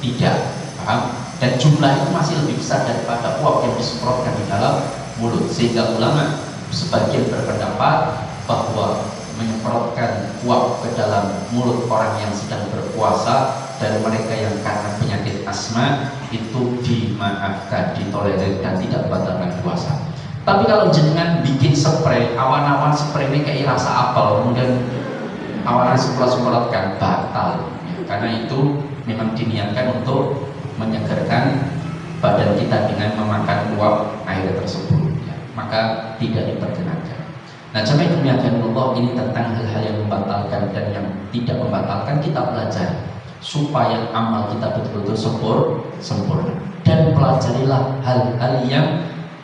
Tidak. Paham? Dan jumlah itu masih lebih besar daripada uap yang disemprotkan di dalam mulut, sehingga ulama sebagian berpendapat bahwa menyemprotkan uap ke dalam mulut orang yang sedang berpuasa dari mereka yang karena penyakit asma itu dimaafkan, ditolerir dan tidak membatalkan puasa. Tapi kalau jenengan bikin spray, awan-awan spray ini kayak rasa apel, kemudian awan-awan semprot-semprotkan, batal. Karena itu memang diniatkan untuk menyegarkan badan kita dengan memakan uap air tersebut, ya, maka tidak diperkenankan. Nah, jemaah yang dimuliakan Allah, ini tentang hal-hal yang membatalkan dan yang tidak membatalkan kita pelajari supaya amal kita betul-betul sempurna. Dan pelajarilah hal-hal yang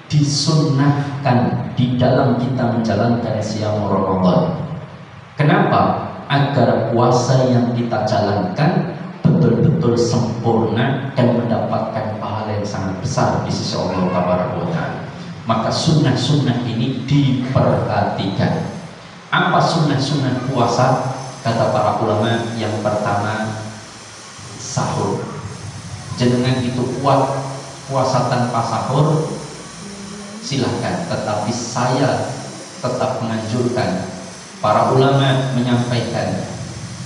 disunnahkan di dalam kita menjalankan siam Ramadan. Kenapa? Agar puasa yang kita jalankan betul-betul sempurna dan mendapatkan pahala yang sangat besar di sisi Allah Taala. Maka sunnah-sunnah ini diperhatikan. Apa sunnah-sunnah puasa? Kata para ulama, yang pertama sahur. Jenengan itu kuat puasa tanpa sahur, silahkan. Tetapi saya tetap menganjurkan, para ulama menyampaikan,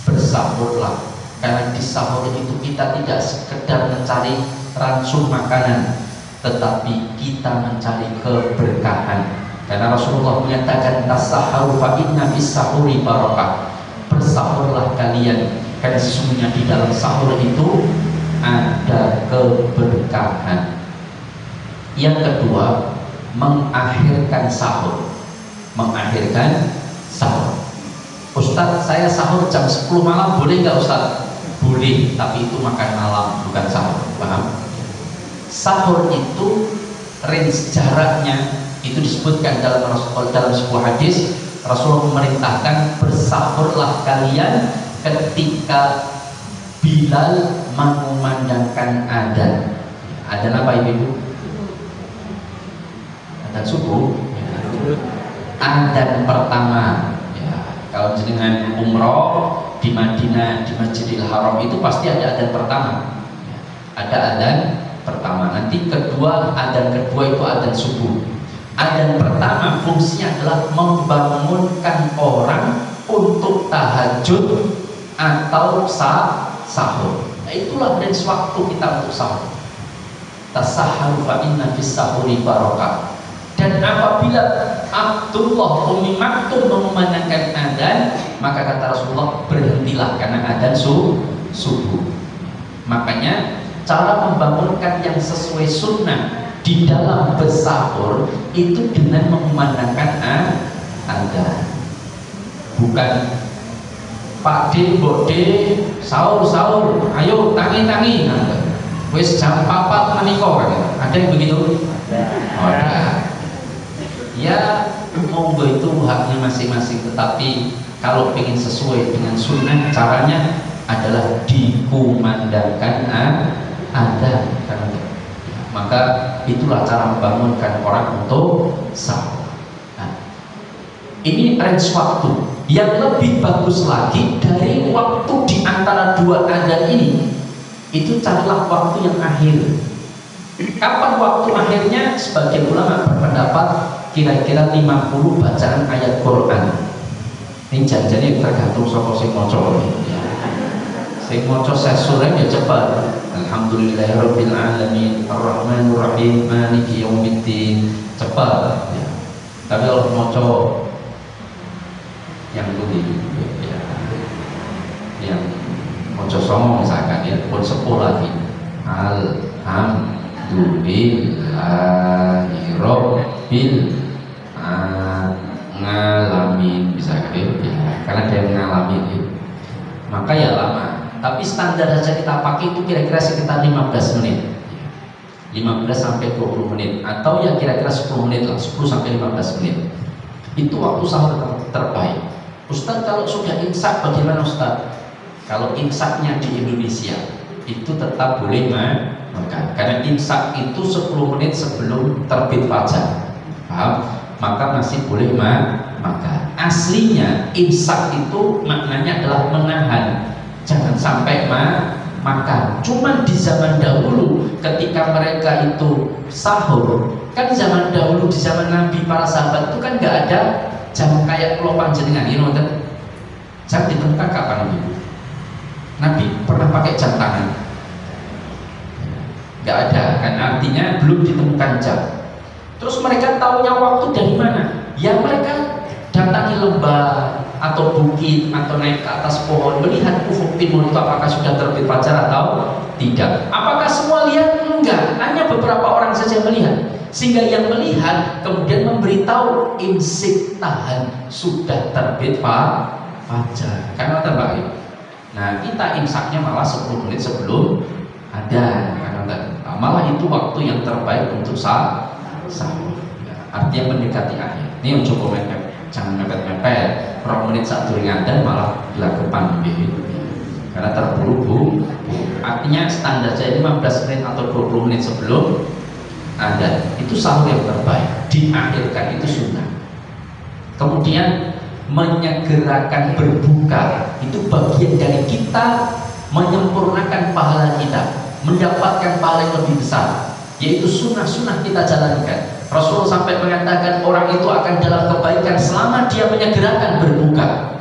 bersahurlah. Karena di sahur itu kita tidak sekedar mencari ransum makanan, tetapi kita mencari keberkahan. Karena Rasulullah menyatakan, tasahharu fa inna fis sahuri barakah. Bersahurlah kalian, karena sesungguhnya di dalam sahur itu ada keberkahan. Yang kedua, mengakhirkan sahur. Mengakhirkan sahur. Ustadz, saya sahur jam 10 malam, boleh nggak Ustadz? Boleh, tapi itu makan malam, bukan sahur. Paham? Sahur itu range jaraknya itu disebutkan dalam sebuah hadis. Rasulullah memerintahkan, bersahurlah kalian ketika Bilal mengumandangkan adzan. Adzan apa ibu? Adzan subuh. Adzan pertama. Ya, kalau dengan umroh di Madinah, di Masjidil Haram itu pasti ada adzan pertama. Ya, ada adzan pertama. Nanti kedua, adzan kedua itu adzan subuh. Adzan pertama fungsinya adalah membangunkan orang untuk tahajud atau sahur. Nah, itulah dari waktu kita untuk sahur. Tasahharu fa inna fis sahuri barakah. Dan apabila Abdullah Ummi Maktum mengumandangkan adzan, maka kata Rasulullah, berhentilah karena adzan subuh. Makanya cara membangunkan yang sesuai sunnah di dalam bersahur itu dengan mengumandangkan adzan. Bukan Pak D, Mbok D, sahur, ayo tangi. Wis jam 4 menika. Ada yang begitu? Ada. Ya, monggo, itu haknya masing-masing. Tetapi kalau ingin sesuai dengan sunnah, caranya adalah dikumandangkan adzan. Maka itulah cara membangunkan orang untuk sahur. Nah, ini range waktu. Yang lebih bagus lagi dari waktu di antara dua adzan ini, itu carilah waktu yang akhir. Kapan waktu akhirnya? Sebagian ulama berpendapat kira-kira 50 bacaan ayat Quran. Ini janjane tergantung saka sing maca. Sing maca sesure ya cepat. Alhamdulillahirabbil alamin arrahmanir rahim maliki yaumiddin, cepat ya. Tapi kalau maca yang tadi ya, yang maca songo misalkan ya, pun 10 lagi. Alhamdulillahirabbil alamin, bisa ya, karena dia mengalami ya. Maka ya lama. Tapi standar saja kita pakai itu kira-kira sekitar 15 menit, 15 sampai 20 menit, atau ya kira-kira 10 menit lah, 10 sampai 15 menit. Itu waktu sahur terbaik. Ustadz, kalau sudah imsak bagaimana Ustadz? Kalau imsaknya di Indonesia itu tetap boleh makan, karena imsak itu 10 menit sebelum terbit fajar, paham? Maka masih boleh makan. Aslinya imsak itu maknanya adalah menahan, jangan sampai makan. Cuman di zaman dahulu ketika mereka itu sahur, kan zaman dahulu di zaman Nabi, para sahabat itu kan nggak ada jam kayak pulau panjenengan, you know, jam ditemukan kapan itu? Nabi pernah pakai jam tangan? Nggak ada, kan artinya belum ditemukan jam. Terus mereka taunya waktu dari mana? Ya mereka datangi lembah atau bukit atau naik ke atas pohon, melihat ufuk timur itu apakah sudah terbit fajar atau tidak. Apakah semua lihat? Enggak, hanya beberapa orang saja melihat. Sehingga yang melihat kemudian memberitahu, imsik, tahan, sudah terbit fajar. Karena terbaik. Nah, kita imsaknya malah 10 menit sebelum ada, malah itu waktu yang terbaik untuk sahur. Ya, artinya mendekati akhir. Ini yang coba mepet, jangan mepet-mepet. 2 menit saat turingan dan malah dilakukan karena terburu-buru. Artinya standar saya 15 menit atau 20 menit sebelum ada, itu sahur yang terbaik. Diakhirkan itu sunnah. Kemudian menyegerakan berbuka itu bagian dari kita menyempurnakan pahala kita, mendapatkan pahala yang lebih besar, yaitu sunnah-sunnah kita jalankan. Rasul sampai mengatakan orang itu akan dalam kebaikan selama dia menyegerakan berbuka.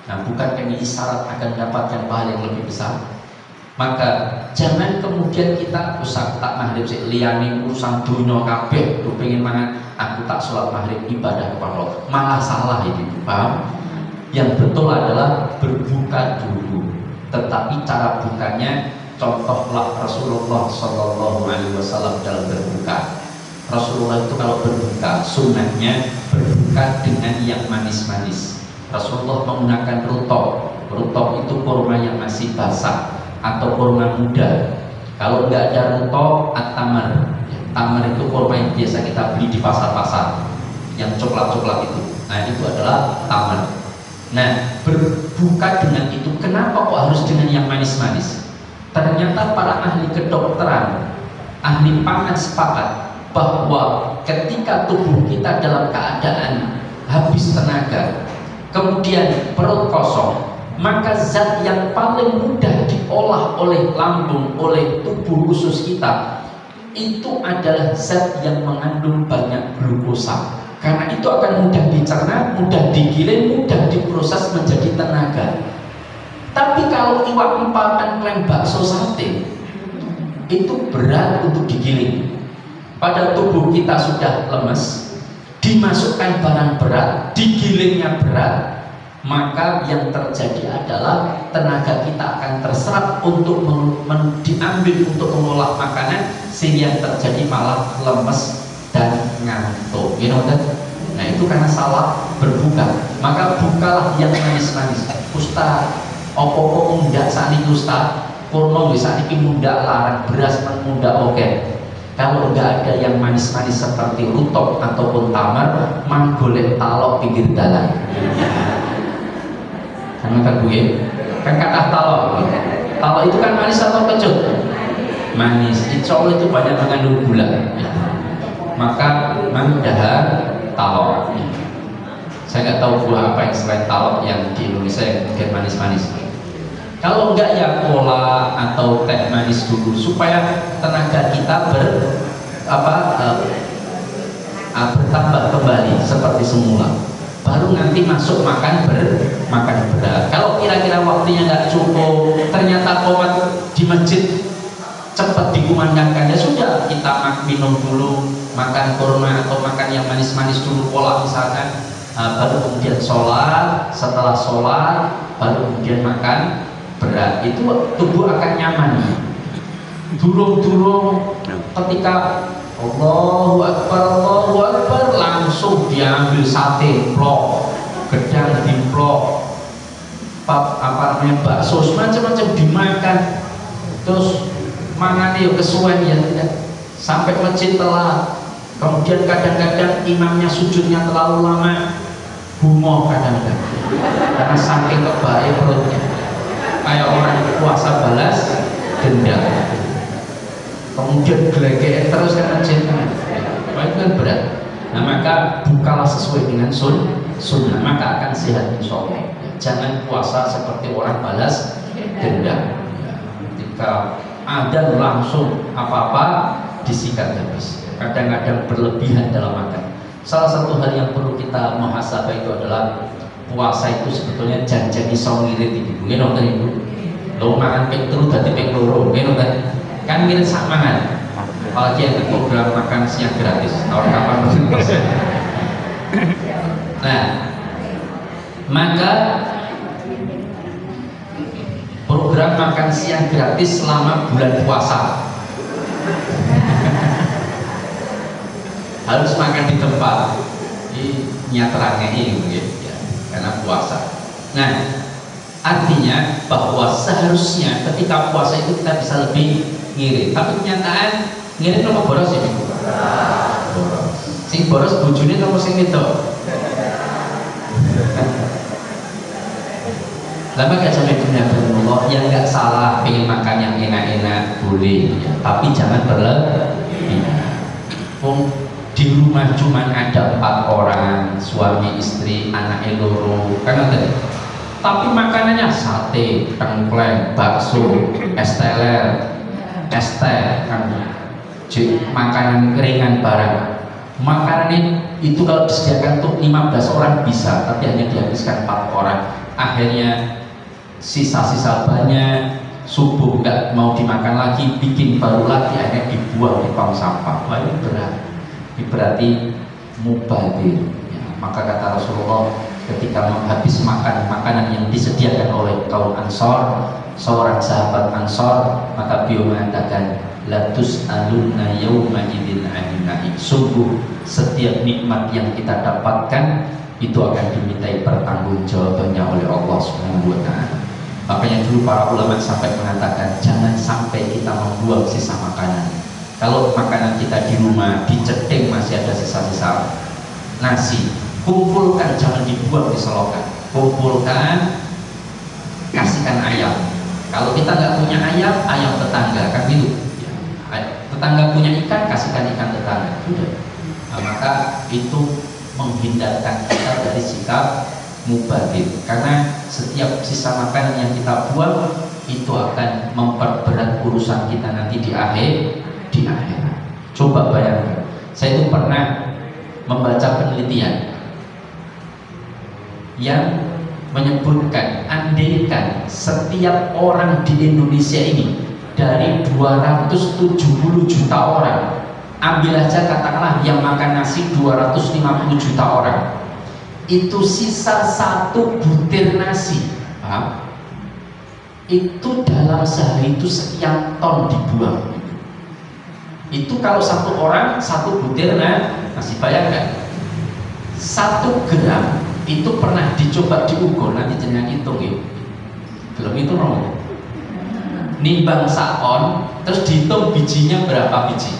Nah, bukankah ini isyarat akan mendapatkan pahala yang lebih besar? Maka jangan kemudian kita usah tak maghrib sik liyane urusan dunya kabeh, lu pengen mangan, aku tak sholat maghrib ibadah kepada Allah. Malah salah itu, paham? Yang betul adalah berbuka dulu. Tetapi cara bukanya contohlah Rasulullah Shallallahu Alaihi Wasallam dalam berbuka. Rasulullah itu kalau berbuka sunnahnya berbuka dengan yang manis-manis. Rasulullah menggunakan rutop. Rutop itu kurma yang masih basah atau kurma muda. Kalau nggak ada rutop, at-tamar. Tamar itu kurma yang biasa kita beli di pasar-pasar, yang coklat-coklat itu. Nah, itu adalah tamar. Nah, berbuka dengan itu, kenapa kok harus dengan yang manis-manis? Ternyata para ahli kedokteran, ahli pangan sepakat bahwa ketika tubuh kita dalam keadaan habis tenaga, kemudian perut kosong, maka zat yang paling mudah diolah oleh lambung, oleh tubuh usus kita, itu adalah zat yang mengandung banyak glukosa. Karena itu akan mudah dicerna, mudah digiling, mudah diproses menjadi tenaga. Tapi kalau iwak empakan kleng bakso sate, itu berat untuk digiling. Pada tubuh kita sudah lemes, dimasukkan barang berat, digilingnya berat, maka yang terjadi adalah tenaga kita akan terserap untuk diambil untuk mengolah makanan, sehingga yang terjadi malah lemes dan ngantuk. Nah, itu karena salah berbuka. Maka bukalah yang manis-manis. Ustaz, opo-opo mundak saat itu Ustaz, kurma saat ini mundak larang, beras mundak oke. Kalau nggak ada yang manis-manis seperti rutop ataupun tamar, manggolek talok pinggir dalan. Karena kan gue, kan kata talok. Talok itu kan manis atau kecut? Manis. Insya itu banyak mengandung gula. Maka mandahar talok. Saya nggak tahu buah apa yang selain talok yang di Indonesia yang mungkin manis-manis. Kalau enggak ya cola atau teh manis dulu supaya tenaga kita bertambah kembali seperti semula. Baru nanti masuk makan berat. Kalau kira-kira waktunya nggak cukup, ternyata komat di masjid cepat dikumandangkan, ya sudah kita minum dulu, makan kurma atau makan yang manis-manis dulu, cola misalkan, baru kemudian sholat. Setelah sholat baru kemudian makan berat. Itu tubuh akan nyaman. Dulu ketika Allahu Akbar langsung diambil sate plok, gedang diplok, bakso macam-macam dimakan, terus mangan yuk kesuwen ya tidak sampai masjid telat. Kemudian kadang-kadang imamnya sujudnya terlalu lama, gumoh kadang-kadang karena saking kebaik perutnya, kayak orang puasa balas dendam. Kemudian gelegek terus kan masjid, itu kan berat. Nah, maka bukalah sesuai dengan sunnah, maka akan sehat insya Allah. Jangan puasa seperti orang balas dendam. Ketika ada langsung apa-apa disikat habis. Kadang-kadang berlebihan dalam makan. Salah satu hal yang perlu kita muhasabah itu adalah puasa itu sebetulnya janjani songirit itu. Nggih nonton Ibu. Lo makan ping telu dadi ping loro, nggih nonton. Kan mirip sak mangan. Apalagi yang program makan siang gratis. Tahun kapan berarti. Nah, maka program makan siang gratis selama bulan puasa. Harus makan di tempat. Ini nyaterangnya ini ya, karena puasa. Nah, artinya bahwa seharusnya ketika puasa itu kita bisa lebih ngirit. Tapi kenyataan ngirit nomor boros ya, boros. Sing boros bojone nomor sing itu. Lama gak sampai dunia Allah yang nggak salah pengen makan yang enak-enak boleh, ya. Tapi jangan berlebihan. Wong di rumah cuma ada 4 orang, suami, istri, anak loro, kan ada. Tapi makanannya sate, tengkleng, bakso, es teler, es teh, kan makanan keringan barang. Makanan itu kalau disediakan untuk 15 orang bisa, tapi hanya dihabiskan 4 orang. Akhirnya sisa-sisa banyak, subuh nggak mau dimakan lagi, bikin baru lagi, akhirnya dibuang di tong sampah. Wah, ini berat. Ini berarti mubadir. Ya, maka kata Rasulullah, ketika habis makan makanan yang disediakan oleh kaum Ansor, seorang sahabat Ansor, maka beliau mengatakan, latus alunna yauma idzin 'anil na'im. Sungguh setiap nikmat yang kita dapatkan itu akan dimintai pertanggungjawabannya oleh Allah Subhanahu wa taala. Makanya dulu para ulama sampai mengatakan, jangan sampai kita membuang sisa makanan. Kalau makanan kita di rumah, di cedeng masih ada sisa-sisa nasi, kumpulkan, jangan dibuang di selokan. Kumpulkan, kasihkan ayam. Kalau kita nggak punya ayam, ayam tetangga, kan gitu. Tetangga punya ikan, kasihkan ikan tetangga. Sudah. Nah, maka itu menghindarkan kita dari sikap mubadir, karena setiap sisa makanan yang kita buang itu akan memperberat urusan kita nanti di akhirat. Coba bayangkan, saya itu pernah membaca penelitian yang menyebutkan, andaikan setiap orang di Indonesia ini dari 270 juta orang, ambil aja katakanlah yang makan nasi 250 juta orang, itu sisa 1 butir nasi, paham? Itu dalam sehari itu sekian ton dibuang. Itu kalau 1 orang 1 butir nasi, bayangkan 1 gram itu pernah dicoba diukur, nanti jangan hitung ya, belum itu nomor nimbang sakon, terus dihitung bijinya berapa biji.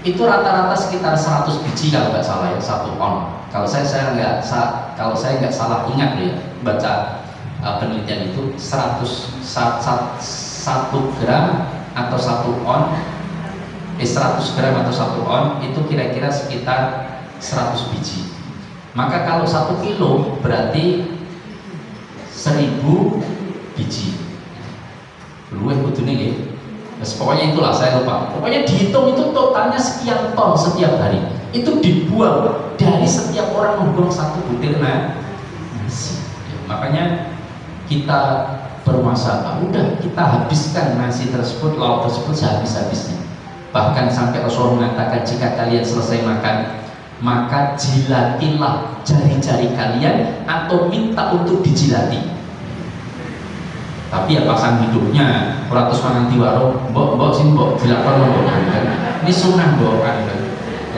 Itu rata-rata sekitar 100 biji kalau nggak salah ya, 1 on. Kalau saya nggak salah ingat ya, baca penelitian itu 1 gram atau 1 on, 100 gram atau 1 on itu kira-kira sekitar 100 biji. Maka kalau 1 kilo berarti 1000 biji. Luwih kudune nggih. Pokoknya itulah, saya lupa. Pokoknya dihitung itu totalnya sekian ton setiap hari. Itu dibuang, dari setiap orang membuang 1 butir nasi. Makanya kita bermasalah, udah kita habiskan nasi tersebut, lauk tersebut sehabis-habisnya. Bahkan sampai Rasulullah mengatakan, jika kalian selesai makan, maka jilatilah jari-jari kalian atau minta untuk dijilati. Tapi ya pasang hidupnya, ratus mangan di warung, mbok sini mbok dilakon mbok kan. Ini sunnah mbok kan,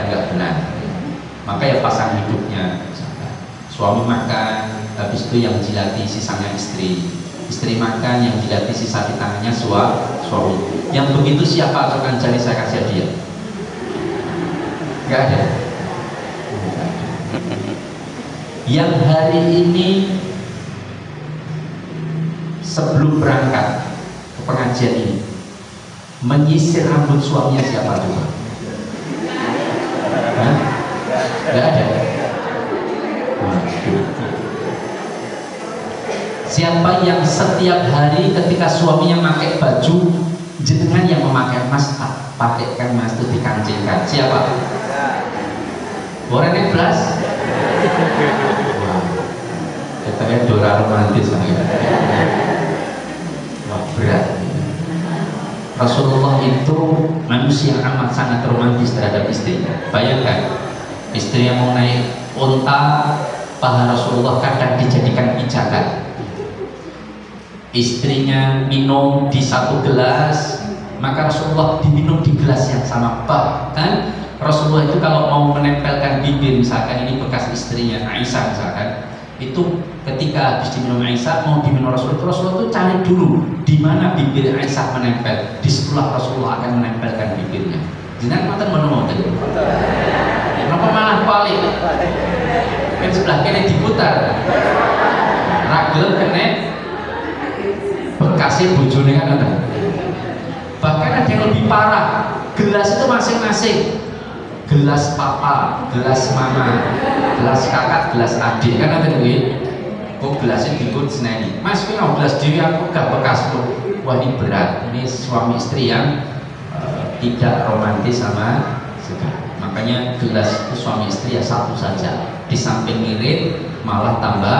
yang nggak benar. Maka ya pasang hidupnya. Suami makan, habis itu yang jilati sisanya istri. Istri makan, yang jilati sisa di tangannya suami. Yang begitu siapa akan cari saya kasih hadiah? Nggak ada. Yang hari ini sebelum berangkat ke pengajian ini menyisir rambut suaminya siapa coba? Nggak ada. Siapa yang setiap hari ketika suaminya pakai baju, jenengan yang memakai, mas, pakaikan mas itu dikancingkan, siapa? Orang belas. Katanya dora romantis. Wah, berat. Rasulullah itu manusia amat sangat romantis terhadap istrinya. Bayangkan, istri yang mau naik unta, paha Rasulullah kadang dijadikan pijakan. Istrinya minum di 1 gelas, maka Rasulullah diminum di gelas yang sama. Bahkan Rasulullah itu kalau mau menempelkan bibir, misalkan ini bekas istrinya Aisyah misalkan, itu ketika habis diminum Aisyah mau diminum Rasulullah itu cari dulu di mana bibir Aisyah menempel, di sebelah Rasulullah akan menempelkan bibirnya. Jangan makan menemukan. Kenapa malah balik? Kan sebelah kiri diputar, ragil kena bekasnya bojone kan ada. Bahkan ada yang lebih parah, gelas itu masing-masing. gelas papa, gelas mama, gelas kakak, gelas adik, kan ada duit. Kok gelasnya dikut seneni, mas ini gelas dewi aku gak bekas tuh. Wah ini berat, ini suami istri yang tidak romantis sama sekali. Makanya gelas itu suami istri ya satu saja, di samping mirip malah tambah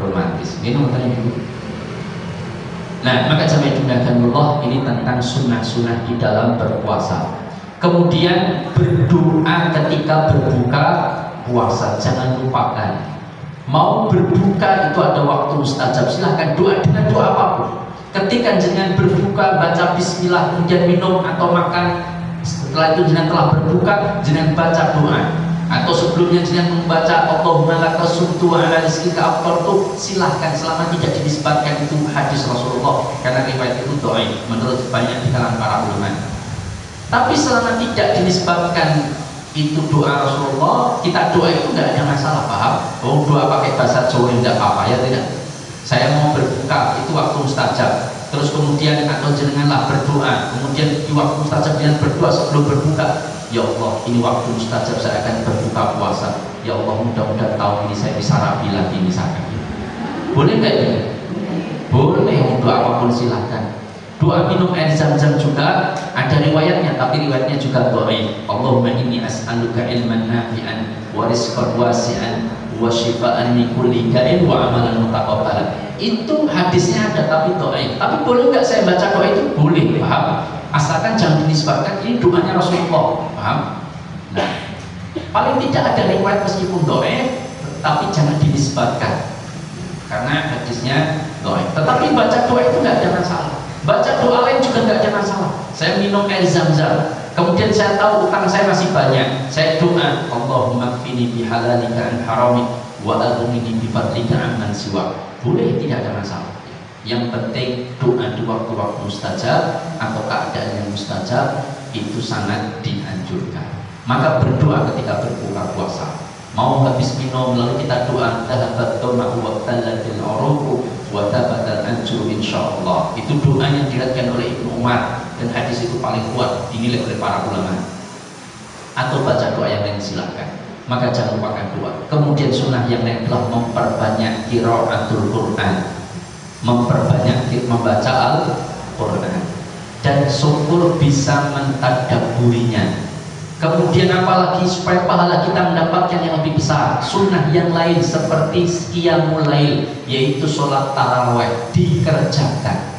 romantis. Ini nomornya dulu. Nah, maka jamaah dimuliakanillah, ini tentang sunnah-sunnah di dalam berpuasa. Kemudian berdoa ketika berbuka puasa, jangan lupakan. Mau berbuka itu ada waktu mustajab, silahkan doa dengan doa apapun. Ketika jenengan berbuka baca bismillah, kemudian minum atau makan, setelah itu jenengan telah berbuka, jenengan baca doa. Atau sebelumnya jenengan membaca Allahumma laka sumtu wa ala rizqika aftartu, silahkan selama tidak dinisbatkan itu hadis Rasulullah, karena riwayat itu dhaif menurut banyak di kalangan para ulama. Tapi selama tidak dinisbatkan itu doa Rasulullah, kita doa itu tidak ada masalah, paham? Oh, doa pakai bahasa Jawa tidak apa-apa, ya tidak. Saya mau berbuka itu waktu mustajab, terus kemudian atau jenenganlah berdoa, kemudian di waktu mustajab jangan berdoa sebelum berbuka. Ya Allah, ini waktu mustajab saya akan berbuka puasa. Ya Allah, mudah-mudahan tahun ini saya bisa rapi lagi misalkan. Boleh nggak itu? Boleh, doa apapun silahkan. Doa minum air zam-zam juga ada riwayatnya, tapi riwayatnya juga dhaif. Allahumma inni as'aluka ilman nafi'an wa rizqan wasi'an wa shifaan min kulli da'in wa amalan mutaqabbalan. Itu hadisnya ada tapi dhaif. Tapi boleh nggak saya baca doa itu? Boleh, paham? Asalkan jangan dinisbatkan ini doanya Rasulullah, paham? Nah, paling tidak ada riwayat meskipun dhaif, tapi jangan dinisbatkan karena hadisnya dhaif. Tetapi baca doa itu nggak ada masalah. Baca doa lain juga nggak ada masalah. Saya minum air zam-zam, kemudian saya tahu utang saya masih banyak, saya doa Allahumma kfini bihalalika an haramik wa aghnini bifadlika amman siwak. Boleh, tidak ada masalah. Yang penting doa di waktu-waktu mustajab atau keadaan yang mustajab itu sangat dianjurkan. Maka berdoa ketika berbuka puasa. Mau habis minum lalu kita doa dhahabat dhama'u wa tallatil uruqu wa tabatal anjur insyaallah. Itu doa yang diriwayatkan oleh Ibnu Umar dan hadis itu paling kuat dinilai oleh para ulama. Atau baca doa yang lain silakan. Maka jangan lupakan doa. Kemudian sunnah yang lain adalah memperbanyak qiraatul Quran. Memperbanyak membaca Al-Quran dan syukur bisa mentadabburinya. Kemudian apalagi supaya pahala kita mendapatkan yang lebih besar, sunnah yang lain seperti qiyamul lail, yaitu sholat tarawih dikerjakan.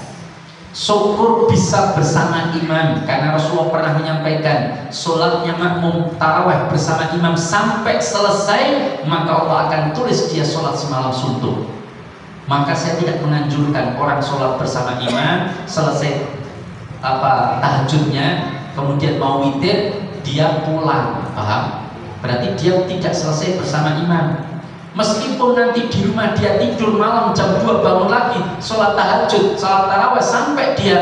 Syukur bisa bersama imam, karena Rasulullah pernah menyampaikan sholatnya makmum tarawih bersama imam sampai selesai, maka Allah akan tulis dia sholat semalam suntuk. Maka saya tidak menganjurkan orang sholat bersama imam, selesai tahajudnya, kemudian mau witir, dia pulang, paham? Berarti dia tidak selesai bersama imam. Meskipun nanti di rumah dia tidur malam jam 2 bangun lagi, sholat tahajud, sholat tarawih sampai dia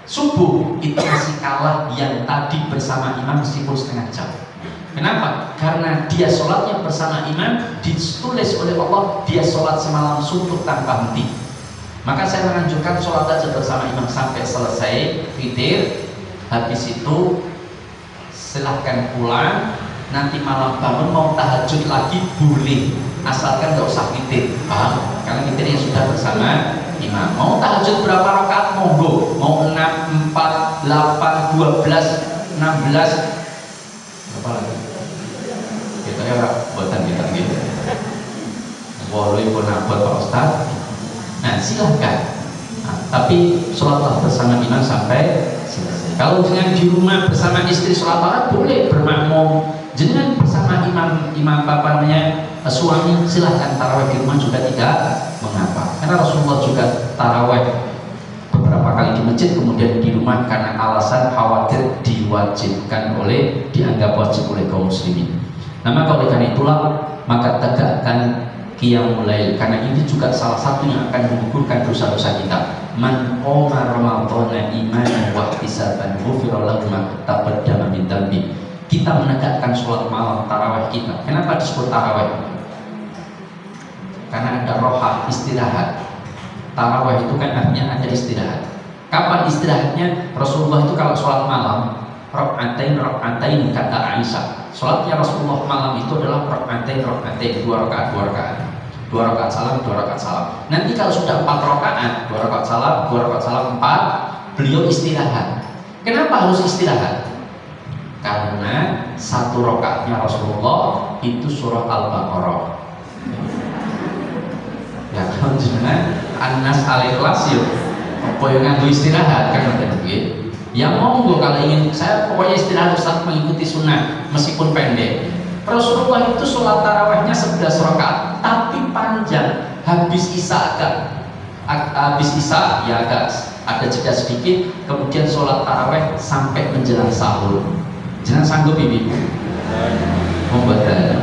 subuh, itu masih kalah yang tadi bersama imam meskipun setengah jam. Kenapa? Karena dia sholatnya bersama imam, ditulis oleh Allah dia sholat semalam suntuk tanpa henti. Maka saya menganjurkan sholat aja bersama imam sampai selesai witir. Habis itu silahkan pulang. Nanti malam bangun mau tahajud lagi boleh, asalkan gak usah witir, paham? Karena witirnya sudah bersama imam. Mau tahajud berapa rakaat? Monggo. Mau 6, 4, 8, 12, 16, berapa lagi? Kita ya buatan kita gitu. Walaupun apa Pak Ustaz? Nah silahkan. Nah, tapi sholatlah bersama imam sampai selesai. Kalau dengan di rumah bersama istri sholat boleh bermakmum. Jangan bersama imam apa namanya suami, silahkan tarawih di rumah juga tidak mengapa. Karena Rasulullah juga tarawih beberapa kali di masjid, kemudian di rumah karena alasan khawatir diwajibkan dianggap wajib oleh kaum muslimin. Nah maka oleh karena itulah maka tegakkan qiyamul lail, karena ini juga salah satu yang akan menggugurkan dosa-dosa kita. Man qoma ramadhana imanan wa ihtisaban ghufira lahu ma taqaddama min dhanbi. Kita menegakkan sholat malam tarawih kita. Kenapa disebut tarawih? Karena ada roha, istirahat. Tarawih itu kan artinya ada istirahat. Kapan istirahatnya? Rasulullah itu kalau sholat malam Rakaatain kata Aisyah. Salatnya Rasulullah malam itu adalah rakaatain, 2 rakaat, 2 rakaat. 2 rakaat salam, 2 rakaat salam. Nanti kalau sudah 4 rakaat, 2 rakaat salam, 2 rakaat salam, 4, beliau istirahat. Kenapa harus istirahat? Karena 1 rakaatnya Rasulullah itu surah Al-Baqarah. Ya kan jenengan Anas al-Ikhlas yuk. Apa yang nganggo istirahat kan ngoten nggih. Ya monggo kalau ingin saya pokoknya istirahat Ustaz mengikuti sunnah meskipun pendek. Rasulullah itu sholat tarawehnya 11 rakaat tapi panjang. Habis Isya ya agak ada jeda sedikit, kemudian sholat taraweh sampai menjelang sahur. Jangan sanggup ibu membatalkan.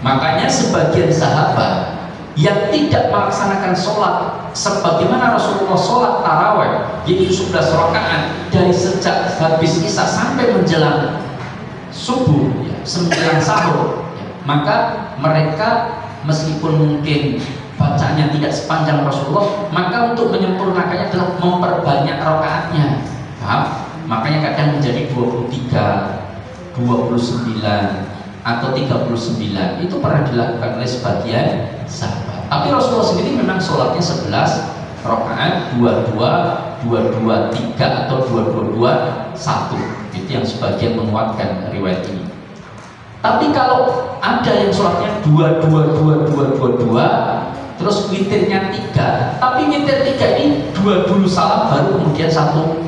Makanya sebagian sahabat yang tidak melaksanakan sholat sebagaimana Rasulullah sholat taraweh yaitu 11 rakaat dari sejak habis Isya sampai menjelang subuh, ya, menjelang sahur, ya, maka mereka meskipun mungkin bacanya tidak sepanjang Rasulullah, maka untuk menyempurnakannya adalah memperbanyak rakaatnya, paham? Makanya kadang menjadi 23, 29 atau 39 itu pernah dilakukan oleh sebagian sahabat. Tapi Rasulullah sendiri memang sholatnya 11 rakaat, 22, 22, 3 atau 222, 1. Itu yang sebagian menguatkan riwayat ini. Tapi kalau ada yang sholatnya 2, terus witirnya 3, tapi witir 3 ini 2 dulu salam baru kemudian 1.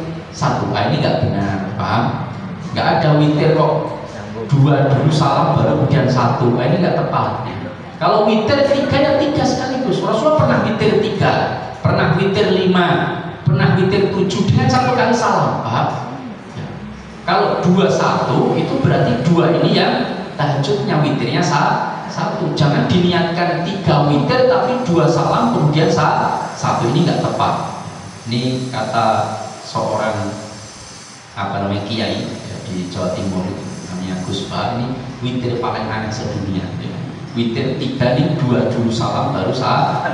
Nah, ini nggak benar, paham? Nggak ada witir kok 2 dulu salam baru kemudian 1. Nah, ini nggak tepat. Kalau witir 3 ya 3 sekaligus. Rasulullah pernah witir 3, pernah witir 5, pernah witir 7 dengan 1 kali salam, paham? Kalau 2-1 itu berarti 2 ini yang tahajudnya, witirnya 1. Jangan diniatkan 3 witir tapi 2 salam kemudian 1. Ini nggak tepat. Ini kata seorang kiai ya, di Jawa Timur itu namanya Gus Ba, ini witir paling aneh sedunia. Ya. Witir 3 ini 2 dulu salam baru 1.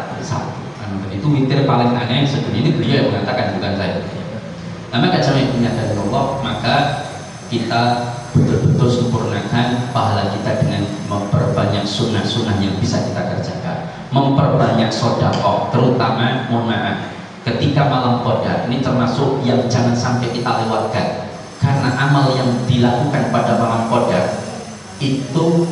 Itu witir paling aneh sedunia. Ini beliau yang mengatakan, bukan saya. Nah, maka jamaah punya dari Allah, maka kita betul-betul sempurnakan pahala kita dengan memperbanyak sunnah-sunnah yang bisa kita kerjakan, memperbanyak sedekah, terutama mohon maaf ketika malam qadar. Ini termasuk yang jangan sampai kita lewatkan, karena amal yang dilakukan pada malam qadar itu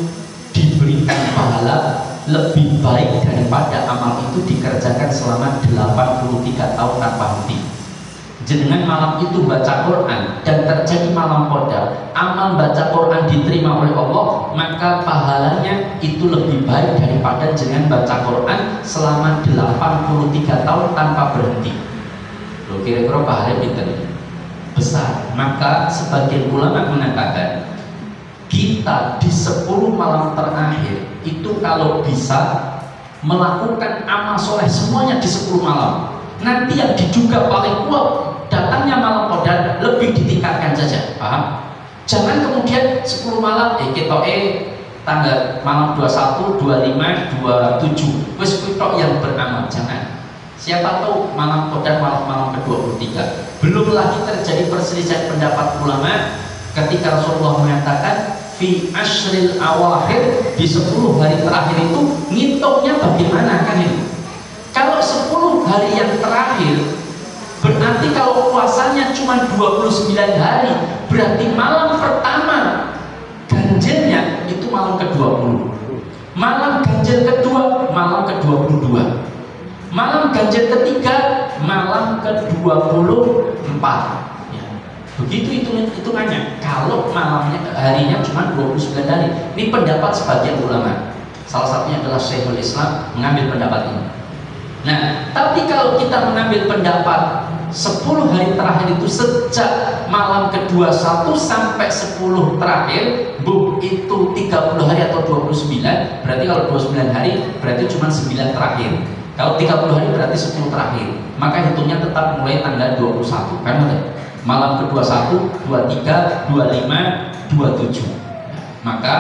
diberikan pahala lebih baik daripada amal itu dikerjakan selama 83 tahun tanpa henti. Jenengan malam itu baca Quran dan terjadi malam qadar, amal baca Quran diterima oleh Allah, maka pahalanya itu lebih baik daripada jenengan baca Quran selama 83 tahun tanpa berhenti. Loh, kira-kira pahalanya pinter besar. Maka sebagian ulama mengatakan kita di 10 malam terakhir itu kalau bisa melakukan amal soleh semuanya di 10 malam, nanti yang diduga paling kuat datangnya malam qadar lebih ditingkatkan saja, paham? Jangan kemudian 10 malam tanggal malam 21, 25, 27 wis kuwi yang beramal, jangan. Siapa tahu malam qadar malam ke-23. Belum lagi terjadi perselisihan pendapat ulama ketika Rasulullah mengatakan fi ashril awakhir, di 10 hari terakhir itu ngitungnya bagaimana kan ini? Kalau 10 hari yang terakhir berarti kalau puasanya cuma 29 hari, berarti malam pertama ganjilnya itu malam ke-20, malam ganjil kedua malam ke-22, malam ganjil ketiga malam ke-24. Ya. Begitu hitungannya. Kalau malamnya harinya cuma 29 hari. Ini pendapat sebagian ulama. Salah satunya adalah Syekhul Islam mengambil pendapat ini. Nah, tapi kalau kita mengambil pendapat 10 hari terakhir itu sejak malam ke-21 sampai 10 terakhir, itu 30 hari atau 29, berarti kalau 29 hari berarti cuma 9 terakhir. Kalau 30 hari berarti 10 terakhir. Maka hitungnya tetap mulai tanggal 21, kan betul? Malam ke-21, 23, 25, 27. Maka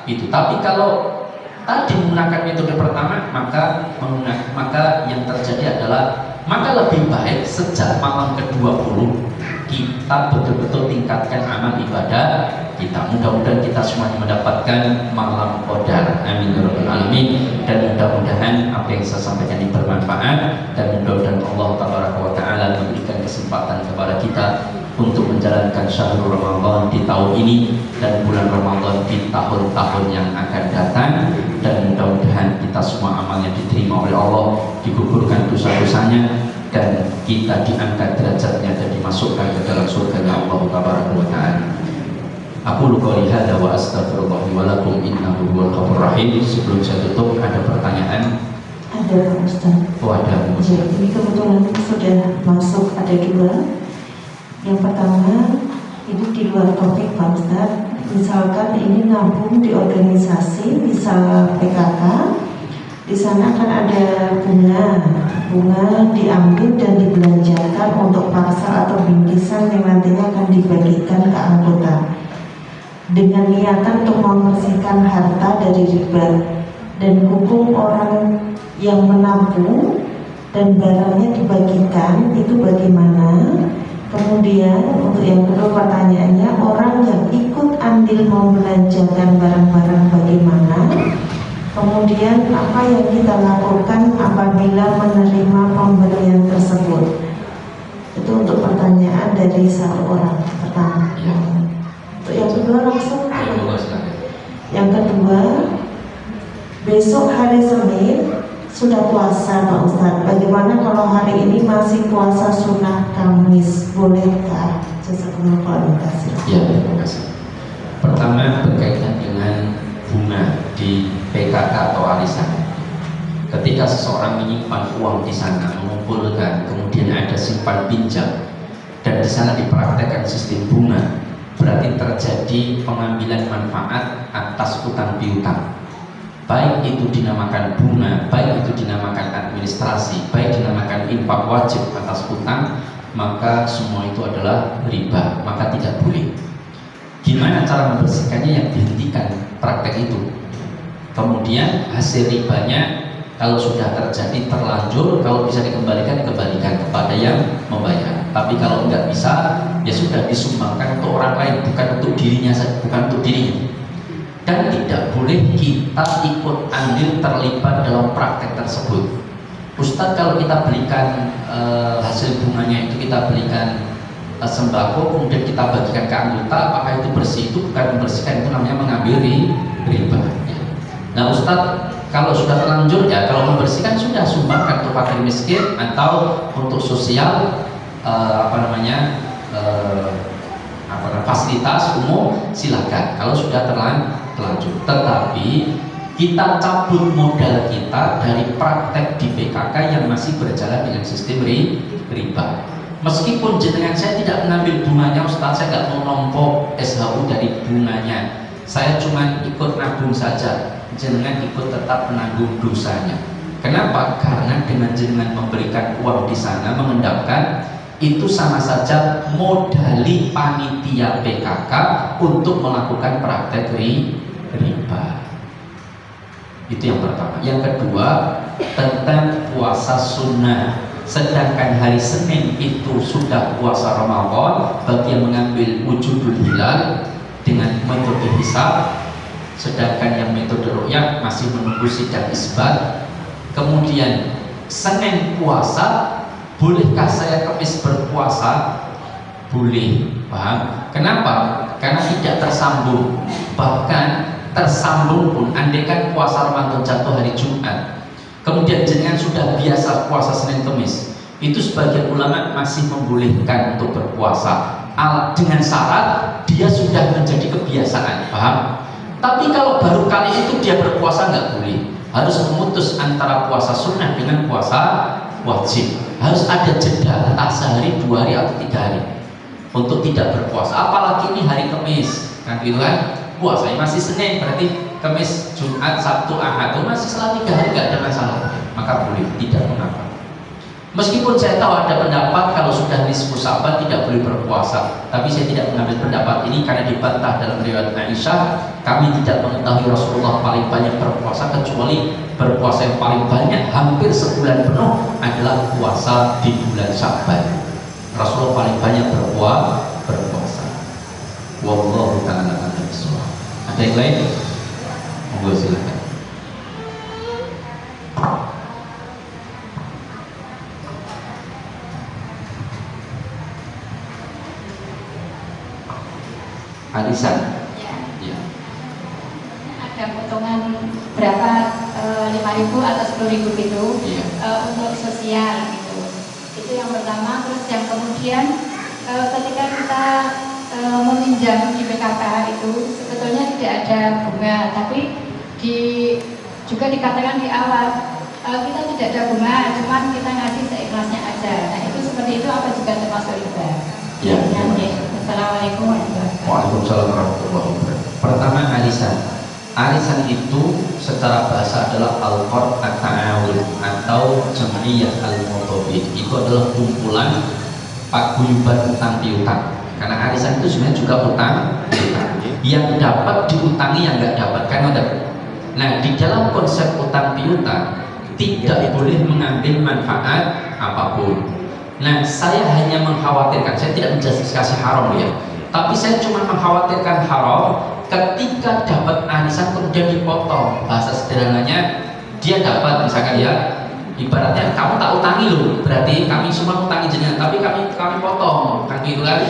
itu. Tapi kalau tadi menggunakan metode pertama, maka yang terjadi adalah Maka lebih baik sejak malam ke-20 kita betul-betul tingkatkan amal ibadah kita. Mudah-mudahan kita semuanya mendapatkan malam qadar. Amin ya rabbal alamin. Dan mudah-mudahan apa yang saya sampaikan ini bermanfaat, dan mudah-mudahan Allah Taala memberikan kesempatan kepada kita untuk menjalankan syahrul Ramadan di tahun ini dan bulan Ramadan di tahun-tahun yang akan datang, dan mudah-mudahan kita semua amalnya diterima oleh Allah, digugurkan dosa-dosanya, dan kita diangkat derajatnya dan dimasukkan ke dalam surga Allah Taala. Aku qouli hadza wa astaghfirullah wa lakum innahu huwal ghafurur rahim. Sebelum saya tutup, ada pertanyaan? Ada Pak Ustaz. Oh, ada. Ya, ini kebetulan sudah masuk, ada dua. Yang pertama, ini di luar topik Pak Ustaz. Misalkan ini nabung di organisasi, misal PKK, di sana kan ada bunga diambil dan dibelanjakan untuk parsel atau bingkisan yang nantinya akan dibagikan ke anggota dengan niatan untuk membersihkan harta dari riba, dan hukum orang yang menabung dan barangnya dibagikan itu bagaimana? Kemudian untuk yang kedua pertanyaannya, orang yang ikut andil membelanjakan barang-barang bagaimana? Kemudian apa yang kita lakukan apabila menerima pemberian tersebut? Itu untuk pertanyaan dari satu orang pertama. Untuk yang kedua langsung. Yang kedua, besok hari Senin sudah puasa Pak Ustadz. Bagaimana kalau hari ini masih puasa sunnah Kamis? Bolehkah? Jazakumullah khairan. Ya, terima kasih. Pertama berkaitan dengan bunga di PKK atau arisan. Ketika seseorang menyimpan uang di sana, mengumpulkan, kemudian ada simpan pinjam, dan di sana dipraktekkan sistem bunga, berarti terjadi pengambilan manfaat atas utang piutang. Baik itu dinamakan bunga, baik itu dinamakan administrasi, baik dinamakan infak wajib atas utang, maka semua itu adalah riba, maka tidak boleh. Gimana cara membersihkannya? Yang dihentikan praktek itu. Kemudian hasil ribanya kalau sudah terjadi terlanjur, kalau bisa dikembalikan kepada yang membayar. Tapi kalau nggak bisa, ya sudah disumbangkan untuk orang lain, bukan untuk dirinya saja, bukan untuk dirinya. Dan tidak boleh kita ikut andil terlibat dalam praktek tersebut. Ustadz, kalau kita belikan hasil bunganya itu kita belikan sembako, kemudian kita bagikan ke anggota, apakah itu bersih? Itu bukan membersihkan, itu namanya mengambil riba. Nah Ustadz, kalau sudah terlanjur, ya kalau membersihkan sudah sumbangkan untuk fakir miskin atau untuk sosial fasilitas umum, silakan kalau sudah terlanjur. Tetapi kita cabut modal kita dari praktek di PKK yang masih berjalan dengan sistem riba. Meskipun jenengan saya tidak mengambil bunganya Ustaz, saya nggak mau nombok SHU dari bunganya, saya cuma ikut nabung saja, jenengan ikut tetap menanggung dosanya. Kenapa? Karena dengan jenengan memberikan uang di sana, mengendapkan, itu sama saja modali panitia PKK untuk melakukan praktek riba. Itu yang pertama. Yang kedua, tentang puasa sunnah. Sedangkan hari Senin itu sudah puasa Ramadan, bagi yang mengambil wujudul hilal dengan metode hisab, sedangkan yang metode ru'yah masih menunggu sidang isbat. Kemudian Senin puasa, bolehkah saya Kamis berpuasa? Boleh, paham? Kenapa? Karena tidak tersambung. Bahkan tersambung pun, andaikan puasa Ramadan jatuh hari Jumat, kemudian jenengan sudah biasa puasa Senin Kamis, itu sebagian ulama masih membolehkan untuk berpuasa dengan syarat dia sudah menjadi kebiasaan, paham? Tapi kalau baru kali itu dia berpuasa, nggak boleh, harus memutus antara puasa sunnah dengan puasa wajib. Harus ada jeda, entah sehari, 2 hari atau 3 hari untuk tidak berpuasa. Apalagi ini hari Kamis, kan gitu kan? Puasanya masih Senin, berarti Kamis, Jumat, Sabtu, Ahad, masih setelah 3 hari nggak ada masalah, maka boleh, tidak mengapa. Meskipun saya tahu ada pendapat kalau sudah nisfu Sya'ban tidak boleh berpuasa, tapi saya tidak mengambil pendapat ini karena dibantah dalam riwayat Aisyah. Kami tidak mengetahui Rasulullah paling banyak berpuasa kecuali berpuasa yang paling banyak hampir sebulan penuh adalah puasa di bulan Sya'ban. Rasulullah paling banyak berpuasa. Wallahu ta'ala a'lam bishawab. Ada yang lain? Monggo silakan. Arisan. Ya. Ada potongan berapa 5.000 atau 10.000 gitu untuk sosial gitu. Itu yang pertama. Terus yang kemudian ketika kita meminjam di PKK itu sebetulnya tidak ada bunga, tapi juga dikatakan di awal kita tidak ada bunga, cuman kita ngasih seikhlasnya aja. Nah itu seperti itu apa juga termasuk riba? Ya. Assalamualaikum warahmatullahi wabarakatuh. Waalaikumsalam warahmatullahi wabarakatuh. Pertama, arisan. Arisan itu secara bahasa adalah al-qard at-ta'awun atau jam'iyah al-mutawid. Itu adalah kumpulan paguyuban utang piutang. Karena arisan itu sebenarnya juga utang piutang. Yang dapat diutangi yang nggak dapat, kan ada. Nah, di dalam konsep utang piutang tidak boleh mengambil manfaat apapun. Nah, saya hanya mengkhawatirkan, saya tidak menjustifikasi haram ya, tapi saya cuma mengkhawatirkan haram ketika dapat arisan kemudian dipotong. Bahasa sederhananya, dia dapat misalkan ya, ibaratnya kamu tak utangi loh, berarti kami semua utangi jenengan, tapi kami potong, kan gitu kan,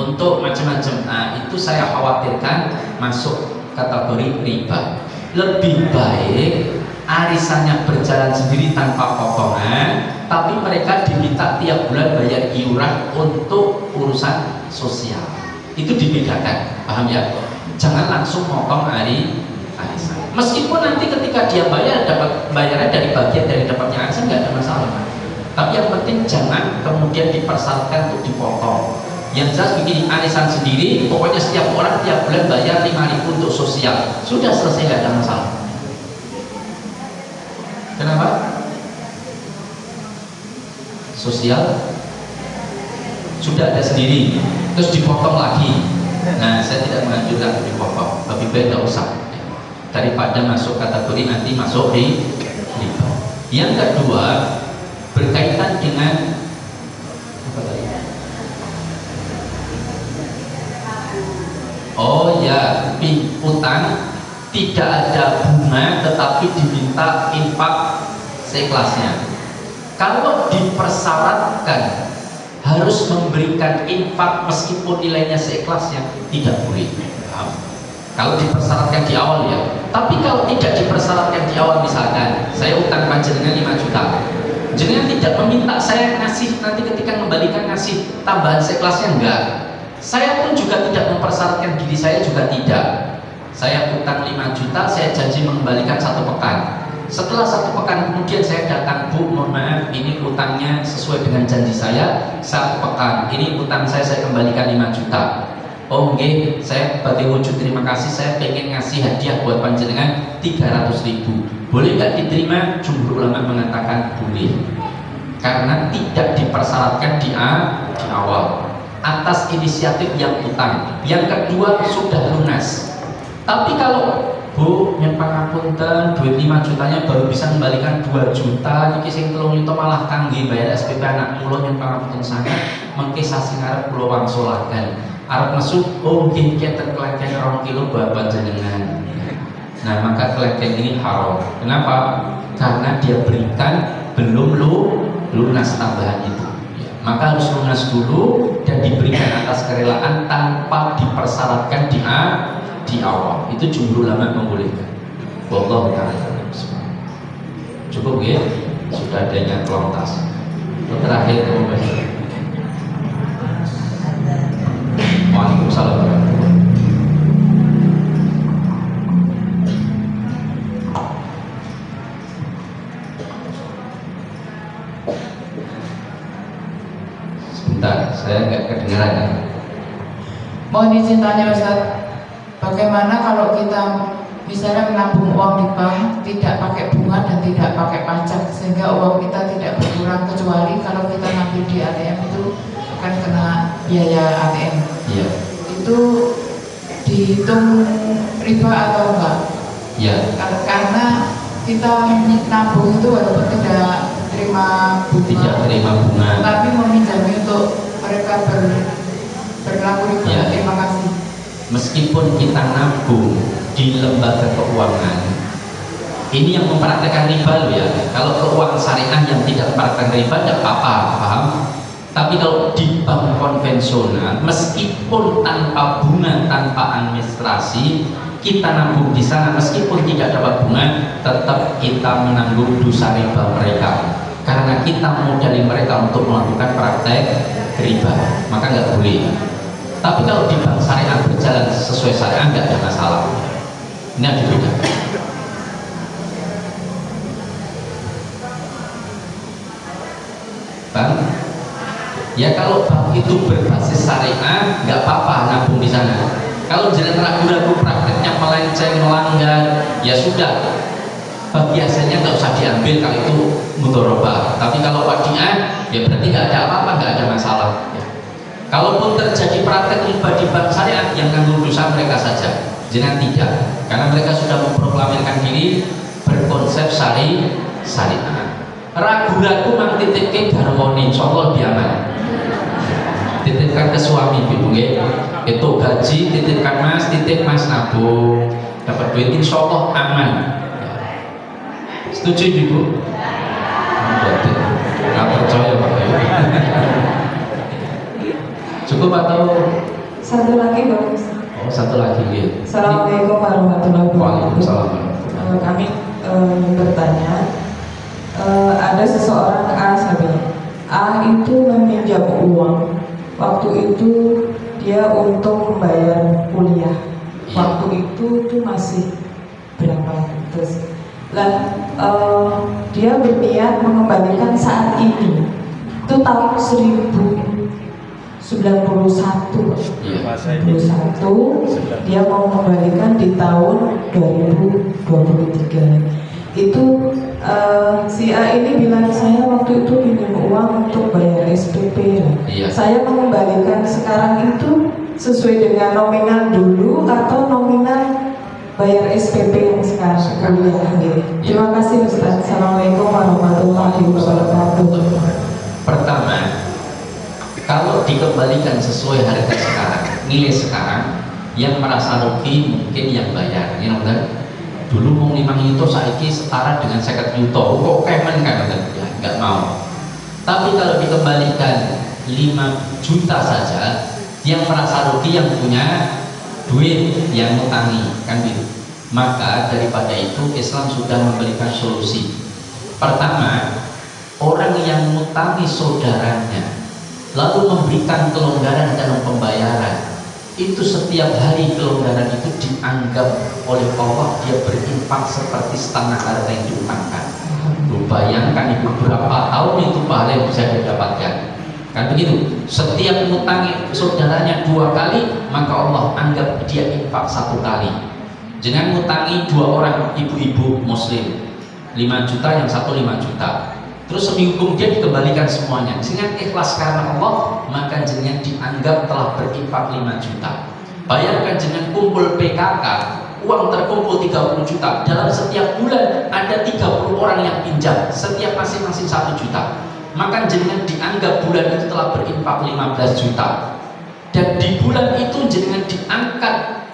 untuk macam-macam. Nah, itu saya khawatirkan masuk kategori riba. Lebih baik arisannya berjalan sendiri tanpa potongan, tapi mereka diminta tiap bulan bayar iuran untuk urusan sosial. Itu dibedakan, paham ya? Jangan langsung motong arisan. Meskipun nanti ketika dia bayar dapat bayarnya dari bagian dari dapatnya arisan, nggak ada masalah. Tapi yang penting jangan kemudian dipersyaratkan untuk dipotong. Yang jelas begini, arisan sendiri, pokoknya setiap orang tiap bulan bayar 5.000 untuk sosial. Sudah selesai, nggak ada masalah. Kenapa? Sosial sudah ada sendiri, terus dipotong lagi. Nah, saya tidak menganjurkan untuk dipotong. Lebih baik tidak usah, daripada masuk kategori nanti masuk riba. Yang kedua berkaitan dengan apa tadi? Oh ya, utang tidak ada bunga tetapi diminta infak seikhlasnya. Kalau dipersyaratkan harus memberikan infak meskipun nilainya seikhlasnya, tidak boleh. Kalau dipersyaratkan di awal ya. Tapi kalau tidak dipersyaratkan di awal, misalkan saya utang panjenengan 5 juta, jenengan tidak meminta saya ngasih nanti ketika mengembalikan ngasih tambahan seikhlasnya, enggak. Saya pun juga tidak mempersyaratkan diri saya juga tidak. Saya utang 5 juta, saya janji mengembalikan 1 pekan. Setelah 1 pekan kemudian saya datang, Bu, mohon maaf, ini utangnya sesuai dengan janji saya 1 pekan. Ini utang saya kembalikan 5 juta. Oh nggih, saya sebagai wujud terima kasih saya pengen ngasih hadiah buat panjenengan 300.000. Boleh nggak diterima? Jumhur ulama mengatakan boleh. Karena tidak dipersyaratkan di awal. Atas inisiatif yang utang. Yang kedua sudah lunas. Tapi kalau Bu, nyempang ngapunten duit 5 jutanya baru bisa kembalikan 2 juta, niki sing 3 juta malah kangge bayar SPP anak kula, nyempang ngapunten sangat mengke sasi ngarep kula wangsulaken. Arep mesuk, oh nggih keten kelengkeng 2 kilo buat panjenengan. Nah, maka kelengkeng ini haram. Kenapa? Karena dia berikan belum lunas tambahan itu. Maka harus lunas dulu dan diberikan atas kerelaan tanpa dipersyaratkan di awal. Itu jumhur ulama membolehkan. Wallahu ta'ala. Cukup ya? Sudah adanya kelontas. Terakhir Waalaikumsalam warahmatullahi wabarakatuh. Saya nggak kedengaran ya. Mohon izin tanya Ustaz, bagaimana kalau kita misalnya menabung uang di bank tidak pakai bunga dan tidak pakai pajak, sehingga uang kita tidak berkurang, kecuali kalau kita ngambil di ATM itu akan kena biaya ATM. Iya. Itu dihitung riba atau enggak? Iya. Karena kita nabung itu walaupun tidak terima bunga, tapi meminjami untuk mereka berlaku riba. Ya. Terima kasih. Meskipun kita nabung di lembaga keuangan, ini yang mempraktekkan riba loh ya. Kalau keuangan syariah yang tidak mempraktekkan riba tidak apa-apa, paham? Tapi kalau di bank konvensional, meskipun tanpa bunga, tanpa administrasi, kita nabung di sana, meskipun tidak dapat bunga, tetap kita menanggung dosa riba mereka. Karena kita modali mereka untuk melakukan praktek riba, maka nggak boleh. Tapi kalau di bank syariah berjalan sesuai syariah nggak ada masalah. Ini ada beda. Bang, ya kalau bank itu berbasis syariah nggak apa-apa nabung di sana. Kalau jalan ragu-ragu prakteknya melenceng, melanggar, ya sudah. Biasanya nggak usah diambil kalau itu mudharabah. Tapi kalau wadiah, ya berarti nggak ada apa-apa, nggak ada masalah. Ya. Kalaupun terjadi praktek riba di bank syariah, yang nanggung dosa mereka saja, jangan tidak, karena mereka sudah memproklamirkan diri berkonsep syariah. Ragu-ragu mang titipke garwane, insyaallah biaman. Titipkan ke suami ibu itu gaji, titipkan mas, titip mas nabung, dapat duit insyaallah aman. Setuju ibu? Nggak percaya Pak. Cukup atau Satu lagi bagus. oh satu lagi ya. Assalamualaikum warahmatullahi wabarakatuh. Waalaikumsalam. Kami bertanya, ada seseorang A sahabat. A itu meminjam uang. Waktu itu dia untuk membayar kuliah. Waktu itu tuh masih berapa? Terus dia berniat mengembalikan saat ini. Itu tahun 1991 dia mau mengembalikan di tahun 2023. Itu si A ini bilang, saya waktu itu pinjam uang untuk bayar SPP. Saya mengembalikan sekarang itu sesuai dengan nominal dulu atau nominal bayar SPP yang sekarang kuliah. Terima kasih Ustaz. Assalamualaikum warahmatullahi wabarakatuh. Pertama, kalau dikembalikan sesuai harga sekarang, nilai sekarang, yang merasa rugi mungkin yang bayar. Ini benar. Dulu mau 5 juta, saiki setara dengan 50 juta. Kok kemen kan? Ya, nggak mau. Tapi kalau dikembalikan 5 juta saja, yang merasa rugi yang punya duit, yang ngutangi, kan gitu. Maka daripada itu Islam sudah memberikan solusi. Pertama, orang yang ngutangi saudaranya lalu memberikan kelonggaran dalam pembayaran, itu setiap hari kelonggaran itu dianggap oleh Allah dia berinfak seperti setengah harta yang diutangkan. Bayangkan ibu berapa tahun itu pahala yang bisa didapatkan. Kan begitu, setiap mengutangi saudaranya 2 kali, maka Allah anggap dia infak 1 kali. Jangan ngutangi 2 orang ibu-ibu muslim 5 juta, yang satu 5 juta, terus seminggu kemudian dikembalikan semuanya. Dengan ikhlas karena Allah, maka jenengan dianggap telah berinfak 5 juta. Bayangkan jenengan kumpul PKK, uang terkumpul 30 juta, dalam setiap bulan ada 30 orang yang pinjam, setiap masing-masing 1 juta. Maka jenengan dianggap bulan itu telah berinfak 15 juta. Dan di bulan itu jenengan diangkat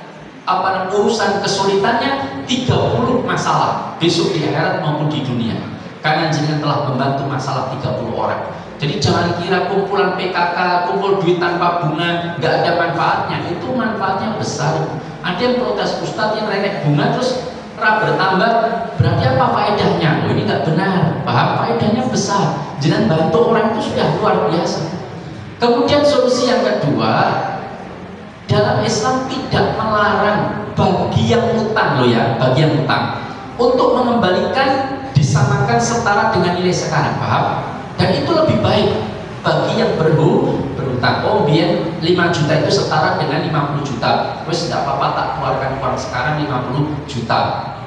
urusan kesulitannya 30 masalah besok di akhirat maupun di dunia, karena jenengan telah membantu masalah 30 orang. Jadi jangan kira kumpulan PKK, kumpul duit tanpa bunga nggak ada manfaatnya. Itu manfaatnya besar. Ada yang protes, Ustadz yang renek bunga terus bertambah, berarti apa faedahnya? Oh, ini nggak benar, paham? Faedahnya besar. Jangan bantu orang itu sudah luar biasa. Kemudian solusi yang kedua, dalam Islam tidak melarang bagi yang utang loh ya, bagi yang utang untuk mengembalikan disamakan setara dengan nilai sekarang, paham? Dan itu lebih baik bagi yang berhutang. berhutang. Oh biar 5 juta itu setara dengan 50 juta. Terus tidak apa-apa tak keluarkan uang sekarang 50 juta.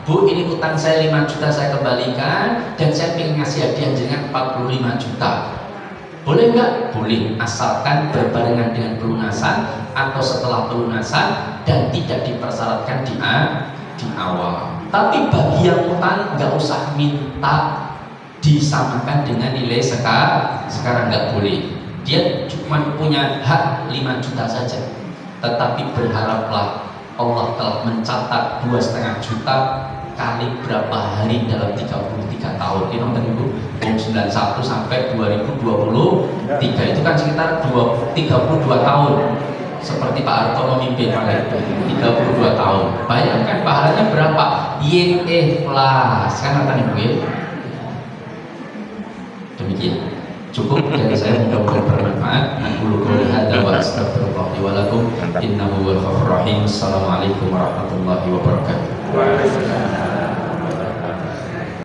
Bu, ini utang saya 5 juta saya kembalikan dan saya ingin ngasih hadiah dengan 45 juta. Boleh nggak? Boleh, asalkan berbarengan dengan pelunasan atau setelah pelunasan dan tidak dipersyaratkan di awal. Tapi bagi yang utang nggak usah minta disamakan dengan nilai sekarang nggak boleh. Dia cuma punya hak 5 juta saja, tetapi berharaplah Allah telah mencatat 2,5 juta kali berapa hari dalam 33 tahun. Ini nomor Ibu 91 sampai 2023 itu kan sekitar 32 tahun. Seperti Pak Harto memimpin 32 tahun. Bayangkan pahalanya berapa? Yin ikhlas kan kata Ibu ya. Demikian. Cukup dari saya, mudah-mudahan bermanfaat. Aku qouli hadza wa astaghfirullah li wa lakum innahu huwal ghafurur rahim. Assalamualaikum warahmatullahi wabarakatuh. Waalaikumsalam.